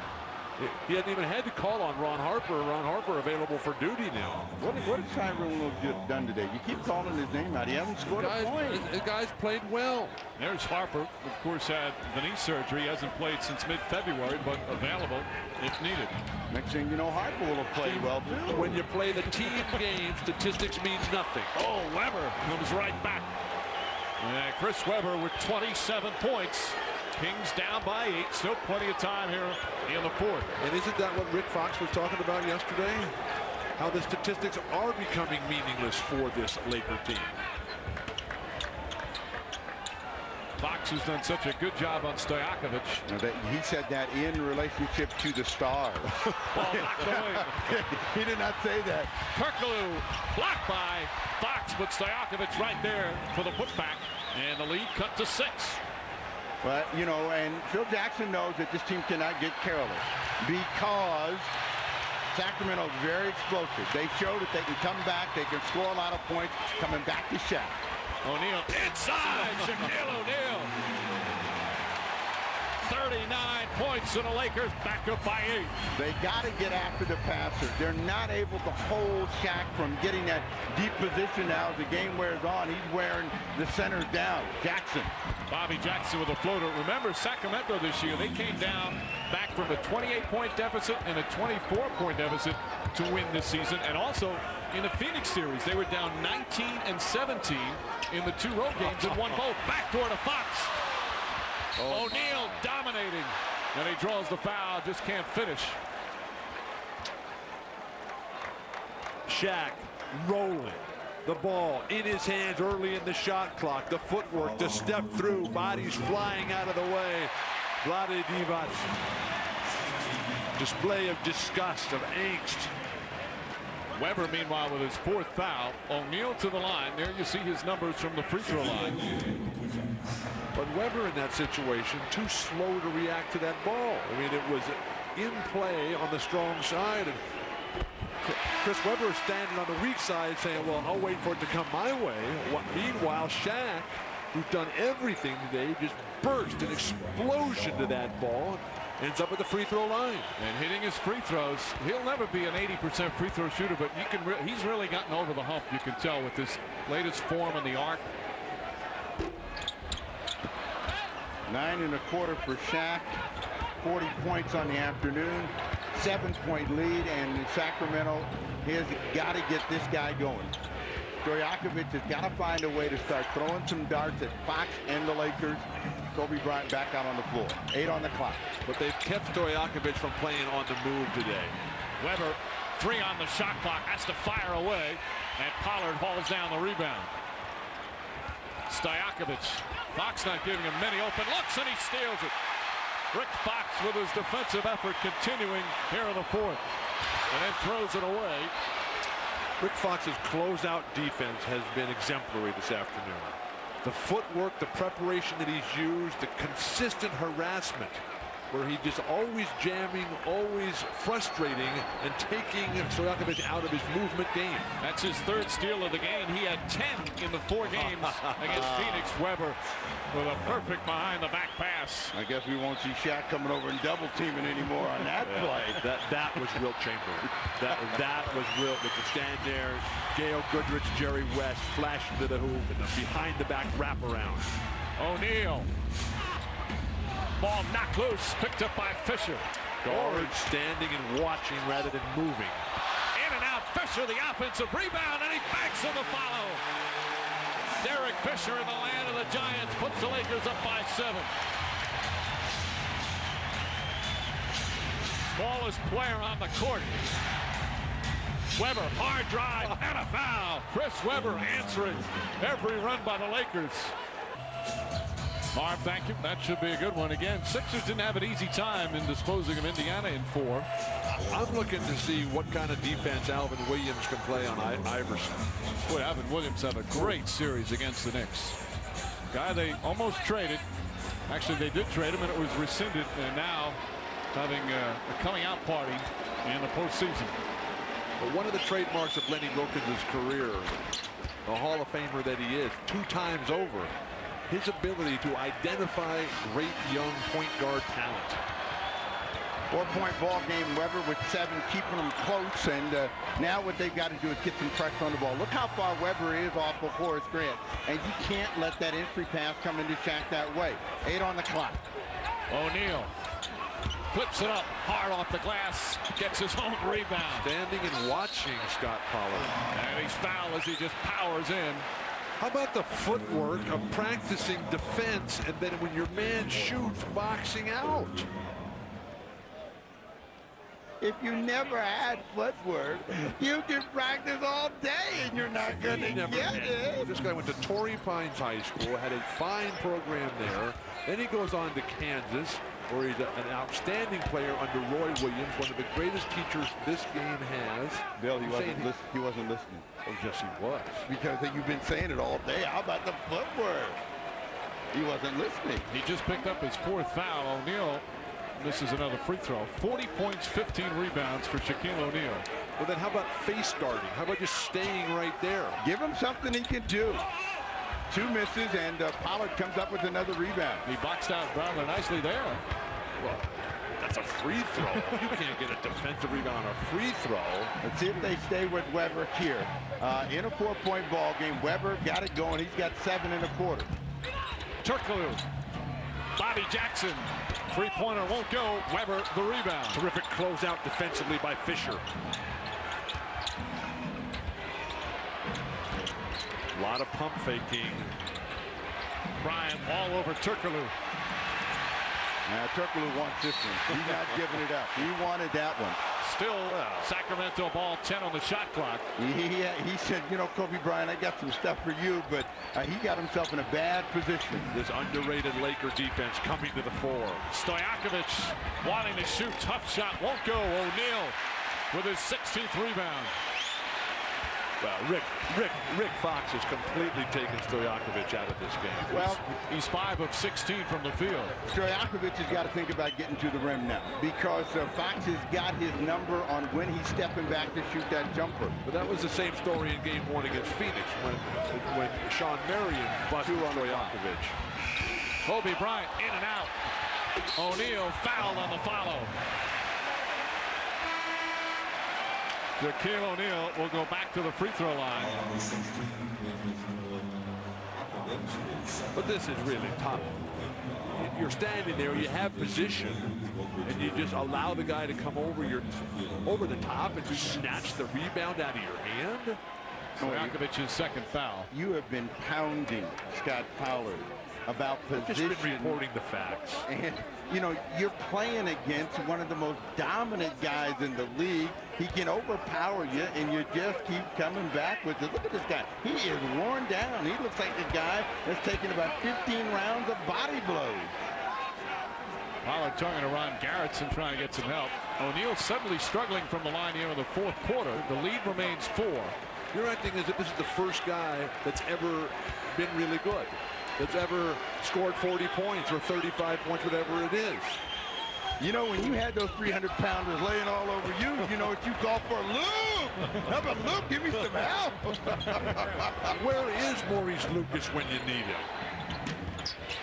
He hasn't even had to call on Ron Harper. Ron Harper available for duty now. What has Tyrone Will done today? You keep calling his name out. He hasn't scored a point. The guy's played well. There's Harper, of course, had the knee surgery. He hasn't played since mid-February, but available if needed. Next thing you know, Harper will have played well, too. When you play the team game, statistics mean nothing. Oh, Weber comes right back. And Chris Weber with 27 points. Kings down by 8. Still plenty of time here in the fourth. And isn't that what Rick Fox was talking about yesterday? How the statistics are becoming meaningless for this Laker team. Fox has done such a good job on Stojakovic. He said that in relationship to the Stars. Ball knocked away. He did not say that. Perkalou blocked by Fox, but Stojakovic right there for the putback. And the lead cut to 6. But, you know, and Phil Jackson knows that this team cannot get careless because Sacramento is very explosive. They show that they can come back, they can score a lot of points, coming back to Shaq. O'Neal inside, Shaquille O'Neal. 39 points, and the Lakers back up by 8. They got to get after the passer. They're not able to hold Shaq from getting that deep position now as the game wears on. He's wearing the centers down. Jackson. Bobby Jackson with a floater. Remember, Sacramento this year, they came down back from a 28-point deficit and a 24-point deficit to win this season. And also in the Phoenix series, they were down 19 and 17 in the 2 road games and won both. Backdoor to Fox. O'Neal dominating, and he draws the foul, just can't finish. Shaq rolling. The ball in his hands early in the shot clock. The footwork to step through. Bodies flying out of the way. Vlade Divac. Display of disgust, of angst. Weber, meanwhile, with his 4th foul. O'Neal to the line. There you see his numbers from the free throw line. But Weber in that situation, too slow to react to that ball. I mean, it was in play on the strong side. And Chris Weber is standing on the weak side saying, well, I'll wait for it to come my way. Meanwhile, Shaq, who's done everything today, just burst an explosion to that ball. Ends up at the free throw line. And hitting his free throws. He'll never be an 80% free throw shooter, but you can he's really gotten over the hump, you can tell, with this latest form in the arc. 9 1/4 for Shaq. 40 points on the afternoon. 7-point lead, and Sacramento has got to get this guy going. Stojakovic has got to find a way to start throwing some darts at Fox and the Lakers. Kobe Bryant back out on the floor. 8 on the clock. But they've kept Stojakovic from playing on the move today. Weber, 3 on the shot clock, has to fire away, and Pollard hauls down the rebound. Stojakovic, Fox not giving him many open looks, and he steals it. Rick Fox with his defensive effort continuing here in the 4th, and then throws it away. Rick Fox's closeout defense has been exemplary this afternoon. The footwork, the preparation that he's used, the consistent harassment, where he just always jamming, always frustrating, and taking Stojakovic out of his movement game. That's his 3rd steal of the game. He had 10 in the 4 games against Phoenix. Weber with a perfect behind-the-back pass. I guess we won't see Shaq coming over and double teaming anymore on that play. That was Wilt Chamberlain. That was Wilt with the stand there. Gail Goodrich, Jerry West flash into the hoop and the behind-the-back wraparound. O'Neal. Ball knocked loose, picked up by Fisher. Guard standing and watching rather than moving. In and out, Fisher, the offensive rebound, and he banks on the follow. Derek Fisher in the land of the Giants puts the Lakers up by 7. Smallest player on the court. Weber, hard drive, and a foul. Chris Weber answering every run by the Lakers. Marv, thank you. That should be a good one. Again, Sixers didn't have an easy time in disposing of Indiana in 4. I'm looking to see what kind of defense Alvin Williams can play on Iverson. Boy, Alvin Williams had a great series against the Knicks. Guy they almost traded. Actually, they did trade him, and it was rescinded. And now having a coming out party in the postseason. But one of the trademarks of Lenny Wilkins' career, the Hall of Famer that he is, 2 times over, his ability to identify great young point guard talent. 4-point ball game. Weber with 7, keeping them close. And now what they've got to do is get some pressure on the ball. Look how far Weber is off of Horace Grant. And you can't let that entry pass come into Shaq that way. 8 on the clock. O'Neal flips it up hard off the glass, gets his own rebound. Standing and watching Scott Pollard. And he's fouled as he just powers in. How about the footwork of practicing defense, and then when your man shoots, boxing out? If you never had footwork, you can practice all day and you're not going to get it. This guy went to Torrey Pines High School, had a fine program there. Then he goes on to Kansas, where he's an outstanding player under Roy Williams, one of the greatest teachers this game has. Bill, he wasn't listening. Oh, yes, he was. Because you've been saying it all day. How about the footwork? He wasn't listening. He just picked up his 4th foul. O'Neal misses another free throw. 40 points, 15 rebounds for Shaquille O'Neal. Well, then how about face guarding? How about just staying right there? Give him something he can do. 2 misses, and Pollard comes up with another rebound. He boxed out rather nicely there. Well, that's a free throw. You can't get a defensive rebound on a free throw. Let's see if they stay with Weber here. In a 4-point ball game, Weber got it going. He's got 7 1/4. Turkoglu. Bobby Jackson. 3-pointer won't go. Weber the rebound. Terrific closeout defensively by Fisher. A lot of pump faking. Bryant all over Turkoglu. Now, Turkoglu wants this one. He's not giving it up. He wanted that one. Still Sacramento ball, 10 on the shot clock. He said, you know, Kobe Bryant, I got some stuff for you, but he got himself in a bad position. This underrated Laker defense coming to the fore. Stojakovic wanting to shoot. Tough shot. Won't go. O'Neal with his 16th rebound. Well, Rick Fox has completely taken Stojakovic out of this game. Well, he's 5 of 16 from the field. Stojakovic has got to think about getting to the rim now, because Fox has got his number on when he's stepping back to shoot that jumper. But that was the same story in game 1 against Phoenix when Sean Marion busted Stojakovic. Kobe Bryant in and out. O'Neal fouled on the follow. Shaquille O'Neal will go back to the free throw line. But this is really tough. You're standing there, you have position, and you just allow the guy to come over the top and just snatch the rebound out of your hand. Stojakovic's 2nd foul. You have been pounding Scott Pollard about position. Just been reporting the facts. And, you know, you're playing against one of the most dominant guys in the league. He can overpower you, and you just keep coming back with it. Look at this guy. He is worn down. He looks like a guy that's taken about 15 rounds of body blows. Pollard talking to Ron Garrettson, trying to get some help. O'Neal suddenly struggling from the line here in the 4th quarter. The lead remains 4. You're acting as if this is the first guy that's ever been really good, that's ever scored 40 points or 35 points, whatever it is. You know, when you had those 300-pounders laying all over you, you know what you call for? Luke! How about Luke? Give me some help! Where is Maurice Lucas when you need him?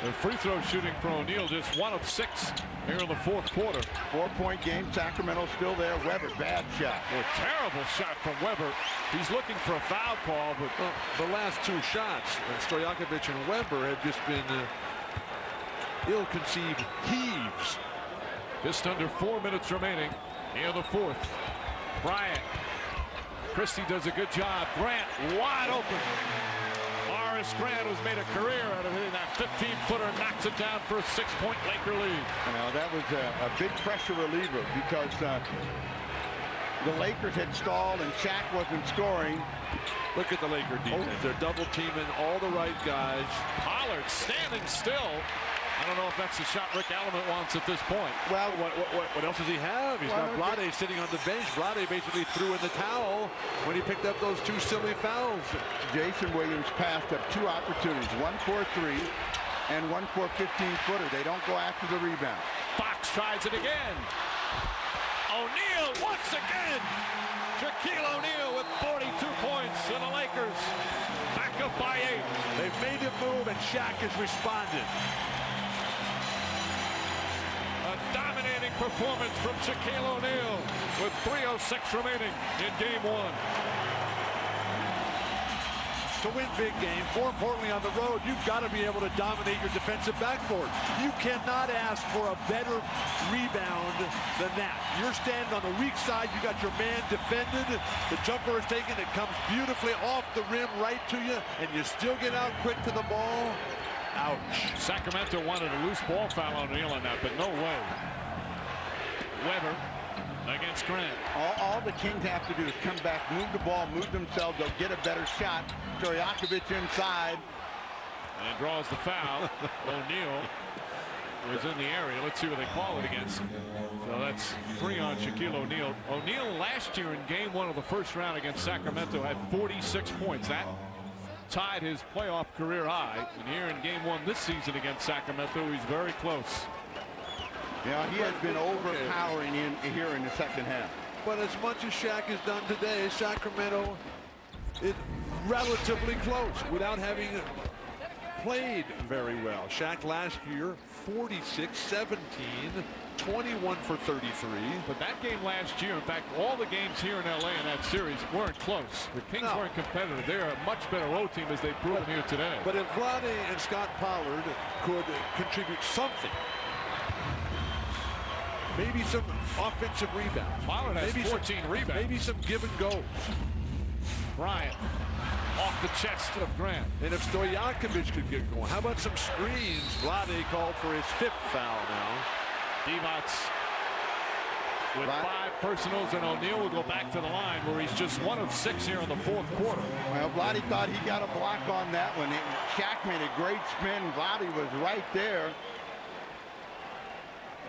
The free throw shooting for O'Neal, just 1 of 6 here in the 4th quarter. 4-point game. Sacramento still there. Weber, bad shot. A terrible shot from Weber. He's looking for a foul call, but the last 2 shots, Stojakovic and Weber, have just been ill-conceived heaves. Just under 4 minutes remaining in the 4th. Bryant. Christie does a good job. Grant wide open. Horace Grant, who's made a career out of hitting that 15-footer, knocks it down for a 6-point Laker lead. Now, that was a big pressure reliever, because the Lakers had stalled and Shaq wasn't scoring. Look at the Laker defense. They're double teaming all the right guys. Pollard standing still. I don't know if that's the shot Rick Element wants at this point. Well, what else does he have? He's got Vlade sitting on the bench. Vlade basically threw in the towel when he picked up those 2 silly fouls. Jason Williams passed up 2 opportunities, one for a 3 and one for a 15-footer. They don't go after the rebound. Fox tries it again. O'Neal once again. Shaquille O'Neal with 42 points, and the Lakers back up by 8. They've made a move, and Shaq has responded. A dominating performance from Shaquille O'Neal with 3:06 remaining in game one. To win big games, more importantly on the road, you've got to be able to dominate your defensive backboard. You cannot ask for a better rebound than that. You're standing on the weak side, you got your man defended, the jumper is taken, it comes beautifully off the rim right to you, and you still get out quick to the ball. Ouch. Sacramento wanted a loose ball foul on O'Neal on that, but no way. Weber against Grant. All the Kings have to do is come back, move the ball, move themselves, they'll get a better shot. Stojakovic inside. And draws the foul. O'Neal was in the area. Let's see what they call it against. So that's 3 on Shaquille O'Neal. O'Neal last year in game one of the first round against Sacramento had 46 points. That tied his playoff career high. And here in game one this season against Sacramento, he's very close. Yeah, he has been overpowering here in the second half. But as much as Shaq has done today, Sacramento is relatively close without having played very well. Shaq last year, 46-17, 21 for 33. But that game last year, in fact, all the games here in LA in that series weren't close. The Kings weren't competitive. They're a much better road team as they've proven here today. But if Vlade and Scott Pollard could contribute something, maybe some offensive rebounds. Pollard has 14 rebounds. Maybe some give and goes. Bryant off the chest of Grant. And if Stojakovic could get going, how about some screens? Vlade called for his 5th foul now. Divac with 5 personals, and O'Neal will go back to the line where he's just 1 of 6 here in the 4th quarter. Well, Vlade thought he got a block on that one. Shaq made a great spin. Vlade was right there.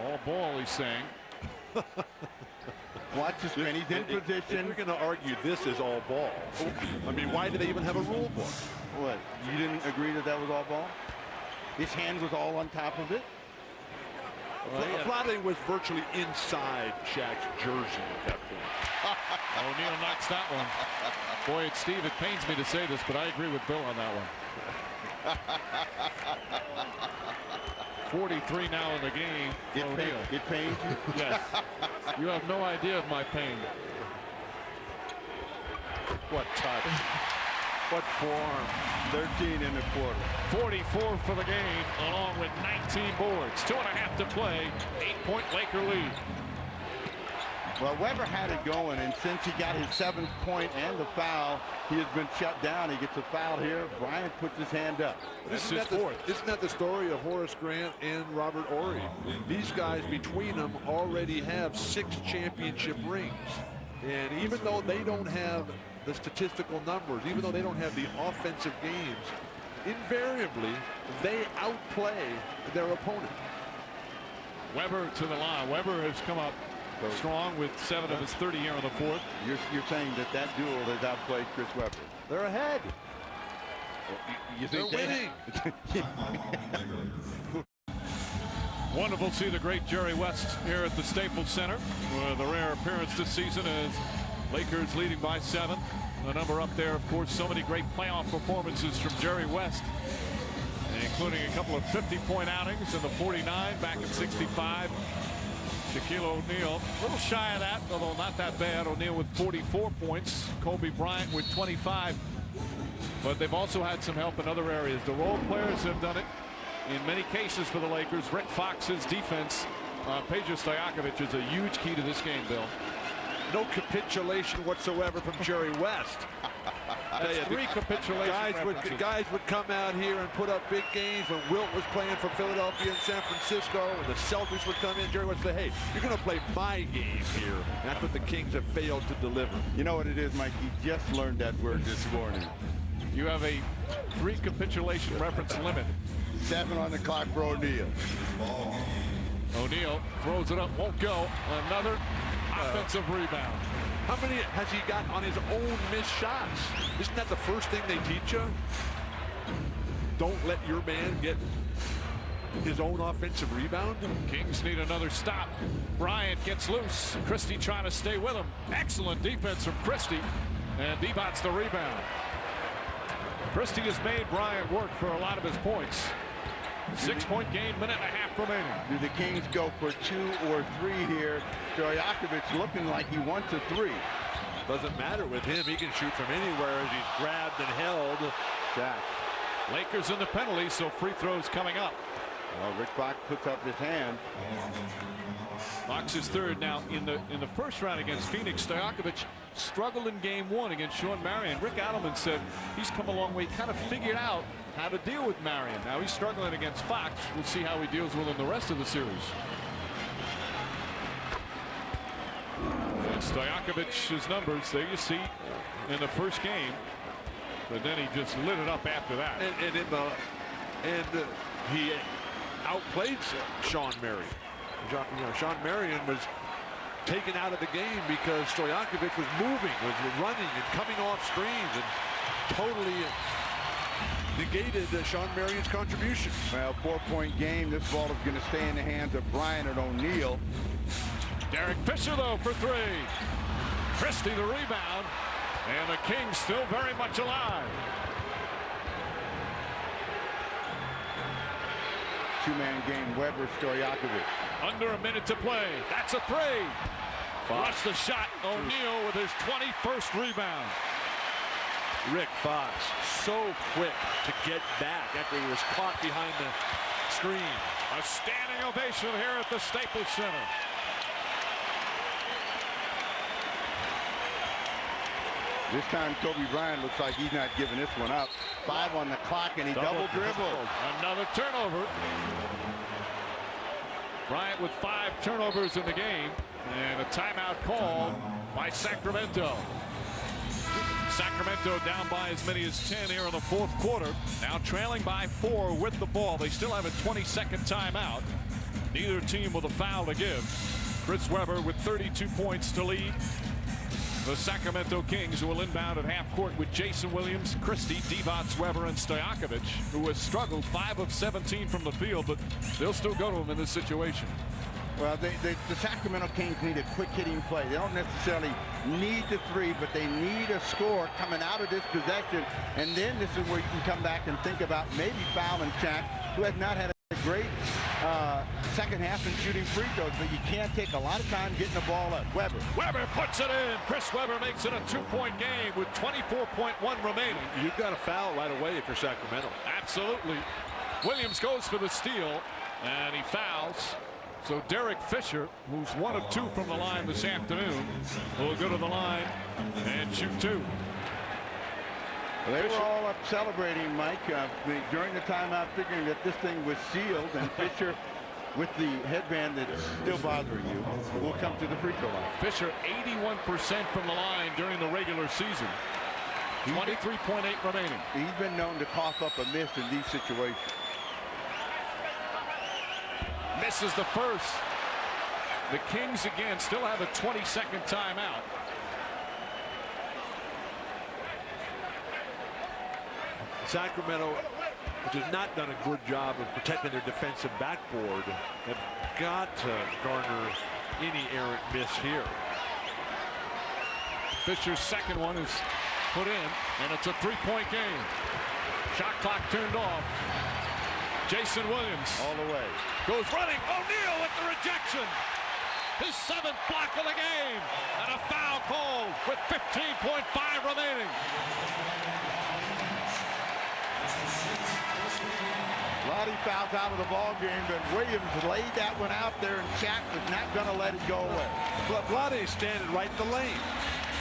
All ball, he's saying. Watch the spin. He's in position. If you're going to argue this is all ball, I mean, why do they even have a rule book? What? You didn't agree that that was all ball? His hand was all on top of it? Vlade was virtually inside Shaq's jersey at that point. O'Neal knocks that one. Boy, Steve, it pains me to say this, but I agree with Bill on that one. 43 now in the game. It pains you? Yes. You have no idea of my pain. What touch. What form. 13 in the quarter. 44 for the game, along with 19 boards. 2.5 to play. 8-point Laker lead. Well, Weber had it going, and since he got his 7th point and the foul, he has been shut down. He gets a foul here. Bryant puts his hand up. This is 4th. Isn't that the story of Horace Grant and Robert Horry? These guys between them already have 6 championship rings. And even though they don't have the statistical numbers, even though they don't have the offensive games, invariably they outplay their opponent. Weber to the line. Weber has come up strong with 7 of his 30 here in the 4th. You're saying that duel has outplayed Chris Weber. They're ahead. You think they're winning. Wonderful to see the great Jerry West here at the Staples Center with a rare appearance this season as Lakers leading by 7. The number up there, of course, so many great playoff performances from Jerry West, including a couple of 50-point outings in the 49 back in 65. Shaquille O'Neal, a little shy of that, although not that bad. O'Neal with 44 points. Kobe Bryant with 25. But they've also had some help in other areas. The role players have done it in many cases for the Lakers. Rick Fox's defense, Peja Stojakovic, is a huge key to this game, Bill. No capitulation whatsoever from Jerry West. That's 3 capitulation guys would come out here and put up big games when Wilt was playing for Philadelphia and San Francisco, and the Celtics would come in. Jerry would say, hey, you're going to play my game here. That's what the Kings have failed to deliver. You know what it is, Mike? He just learned that word this morning. You have a 3 capitulation reference limit. 7 on the clock for O'Neal. O'Neal throws it up, won't go. Another offensive rebound. How many has he got on his own missed shots? Isn't that the first thing they teach you? Don't let your man get his own offensive rebound. Kings need another stop. Bryant gets loose. Christie trying to stay with him. Excellent defense from Christie. And Dibot's the rebound. Christie has made Bryant work for a lot of his points. 6-point game, minute and a half remaining. Do the Kings go for 2 or 3 here? Stojakovic looking like he wants a 3. Doesn't matter with him. He can shoot from anywhere as he's grabbed and held. Shaq. Lakers in the penalty, so free throws coming up. Well, Rick Fox puts up his hand. Fox is third now in the first round against Phoenix. Stojakovic struggled in game 1 against Sean Marion. Rick Adelman said he's come a long way, kind of figured out how to deal with Marion. Now he's struggling against Fox. We'll see how he deals with him the rest of the series. And Stojakovic's numbers, there you see in the first game, but then he just lit it up after that. And he outplayed Sean Marion. Sean Marion was taken out of the game because Stojakovic was moving, was running and coming off screens and totally negated Sean Marion's contribution. Well, 4-point game. This ball is going to stay in the hands of Bryant and O'Neal. Derek Fisher, though, for 3. Christie the rebound, and the Kings still very much alive. 2-man game, Weber, Stojakovic. Under a minute to play. That's a 3. Flush the shot. O'Neal with his 21st rebound. Rick Fox so quick to get back after he was caught behind the screen. A standing ovation here at the Staples Center. This time Kobe Bryant looks like he's not giving this one up. 5 on the clock, and he double dribbled. Another turnover. Bryant with 5 turnovers in the game, and a timeout called by Sacramento. Sacramento down by as many as 10 here in the 4th quarter. Now trailing by 4 with the ball. They still have a 20-second timeout. Neither team with a foul to give. Chris Webber with 32 points to lead the Sacramento Kings, who will inbound at half court with Jason Williams, Christie, Divac, Weber, and Stojakovic, who has struggled 5 of 17 from the field, but they'll still go to him in this situation. Well, the Sacramento Kings need a quick hitting play. They don't necessarily need the 3, but they need a score coming out of this possession. And then this is where you can come back and think about maybe fouling Shaq, who has not had a great second half in shooting free throws, but you can't take a lot of time getting the ball up. Weber puts it in. Chris Webber makes it a 2-point game with 24.1 remaining. You've got to foul right away if you're Sacramento. Absolutely. Williams goes for the steal, and he fouls. So Derek Fisher, who's 1 of 2 from the line this afternoon, will go to the line and shoot 2. They were all up celebrating, Mike, during the timeout, figuring that this thing was sealed, and Fisher, with the headband that's still bothering you, will come to the free throw line. Fisher 81% from the line during the regular season. 23.8 remaining. He's been known to cough up a miss in these situations. Misses the first. The Kings again still have a 20-second timeout. Sacramento, which has not done a good job of protecting their defensive backboard, have got to garner any errant miss here. Fisher's second one is put in, and it's a 3-point game. Shot clock turned off. Jason Williams all the way goes running. O'Neal with the rejection. His 7th block of the game, and a foul called with 15.5 remaining. A lot of fouls out of the ball game, but Williams laid that one out there, and Shaq was not going to let it go away. Vlade's standing right in the lane.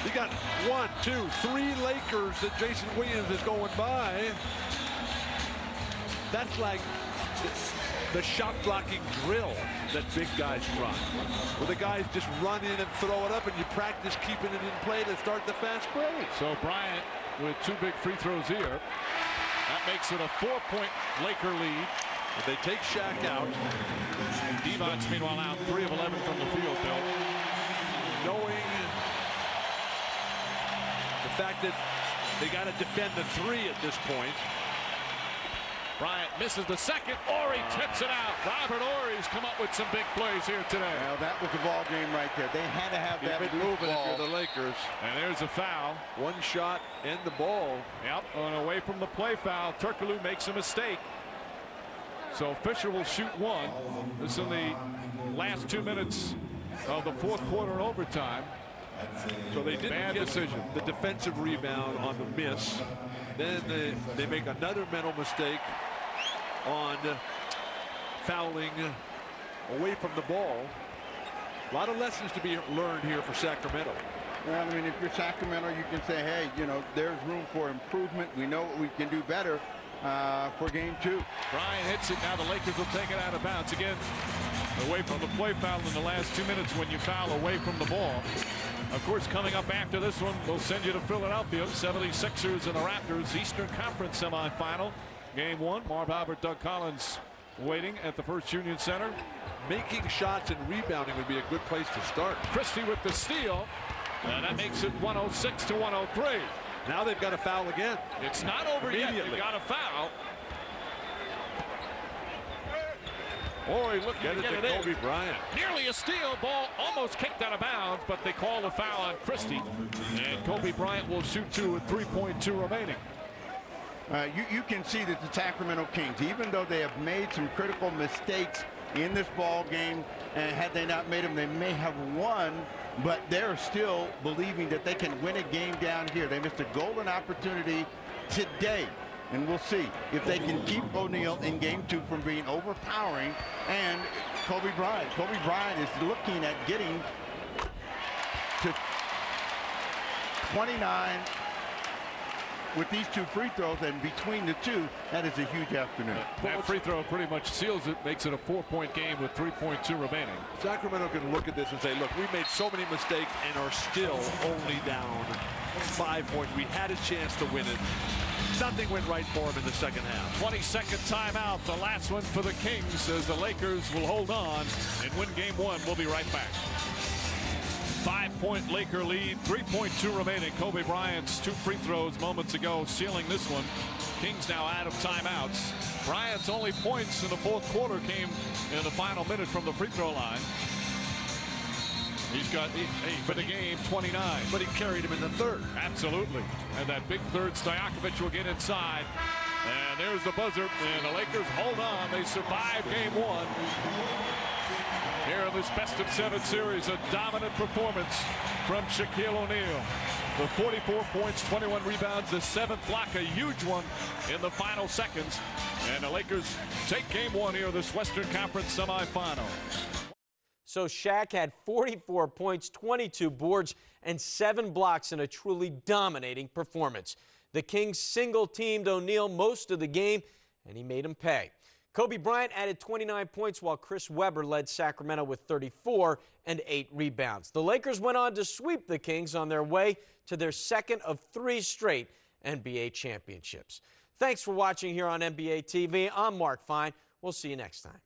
You got 1, 2, 3 Lakers that Jason Williams is going by. That's like the shot blocking drill that big guys run, where the guys just run in and throw it up, and you practice keeping it in play to start the fast break. So Bryant with 2 big free throws here. That makes it a 4-point Laker lead. If they take Shaq out. Divac, meanwhile, out 3 of 11 from the field, Bill. Knowing the fact that they got to defend the 3 at this point. Bryant misses the second. Horry tips it out. Robert Horry's come up with some big plays here today. Well, that was the ball game right there. They had to have that moving ball. if you're the Lakers. And there's a foul. 1 shot and the ball. Yep, and away from the play foul. Turkoglu makes a mistake. So Fisher will shoot one. This is in the last 2 minutes of the fourth quarter in overtime. So they didn't Bad get decision. the defensive rebound on the miss. Then they make another mental mistake on fouling away from the ball. A lot of lessons to be learned here for Sacramento. Well, I mean, if you're Sacramento, you can say, hey, you know, there's room for improvement. We know what we can do better for game 2. Bryant hits it. Now the Lakers will take it out of bounds. Again, away from the play foul in the last 2 minutes when you foul away from the ball. Of course, coming up after this one, we'll send you to Philadelphia. 76ers and the Raptors, Eastern Conference semifinal. Game 1, Marv Albert, Doug Collins waiting at the First Union Center. Making shots and rebounding would be a good place to start. Christie with the steal, and that makes it 106 to 103. Now they've got to foul again. It's not over yet. You've got a foul. Oh, he looking to get it in. Kobe Bryant. Nearly a steal. Ball almost kicked out of bounds, but they call a foul on Christie. And Kobe Bryant will shoot 2 with 3.2 remaining. You can see that the Sacramento Kings, even though they have made some critical mistakes in this ball game, and had they not made them, they may have won, but they're still believing that they can win a game down here. They missed a golden opportunity today, and we'll see if they can keep O'Neal in game 2 from being overpowering. And Kobe Bryant is looking at getting to 29 with these 2 free throws, and between the 2, that is a huge afternoon. That free throw pretty much seals it, makes it a 4-point game with 3.2 remaining. Sacramento can look at this and say, look, we made so many mistakes and are still only down 5 points. We had a chance to win it. Nothing went right for them in the second half. 22nd timeout, the last one for the Kings, as the Lakers will hold on and win game 1. We'll be right back. 5-point Laker lead, 3.2 remaining. Kobe Bryant's 2 free throws moments ago sealing this one. Kings now out of timeouts. Bryant's only points in the fourth quarter came in the final minute from the free throw line. He's got 8 for the game, 29. But he carried him in the third. Absolutely. And that big third, Stojakovic will get inside. And there's the buzzer. And the Lakers hold on. They survive game 1. Here in this best-of-7 series, a dominant performance from Shaquille O'Neal. The 44 points, 21 rebounds, the 7th block, a huge one in the final seconds. And the Lakers take game 1 here in this Western Conference semifinal. So Shaq had 44 points, 22 boards, and 7 blocks in a truly dominating performance. The Kings single-teamed O'Neal most of the game, and he made him pay. Kobe Bryant added 29 points, while Chris Webber led Sacramento with 34 and 8 rebounds. The Lakers went on to sweep the Kings on their way to their second of 3 straight NBA championships. Thanks for watching here on NBA TV. I'm Mark Fine. We'll see you next time.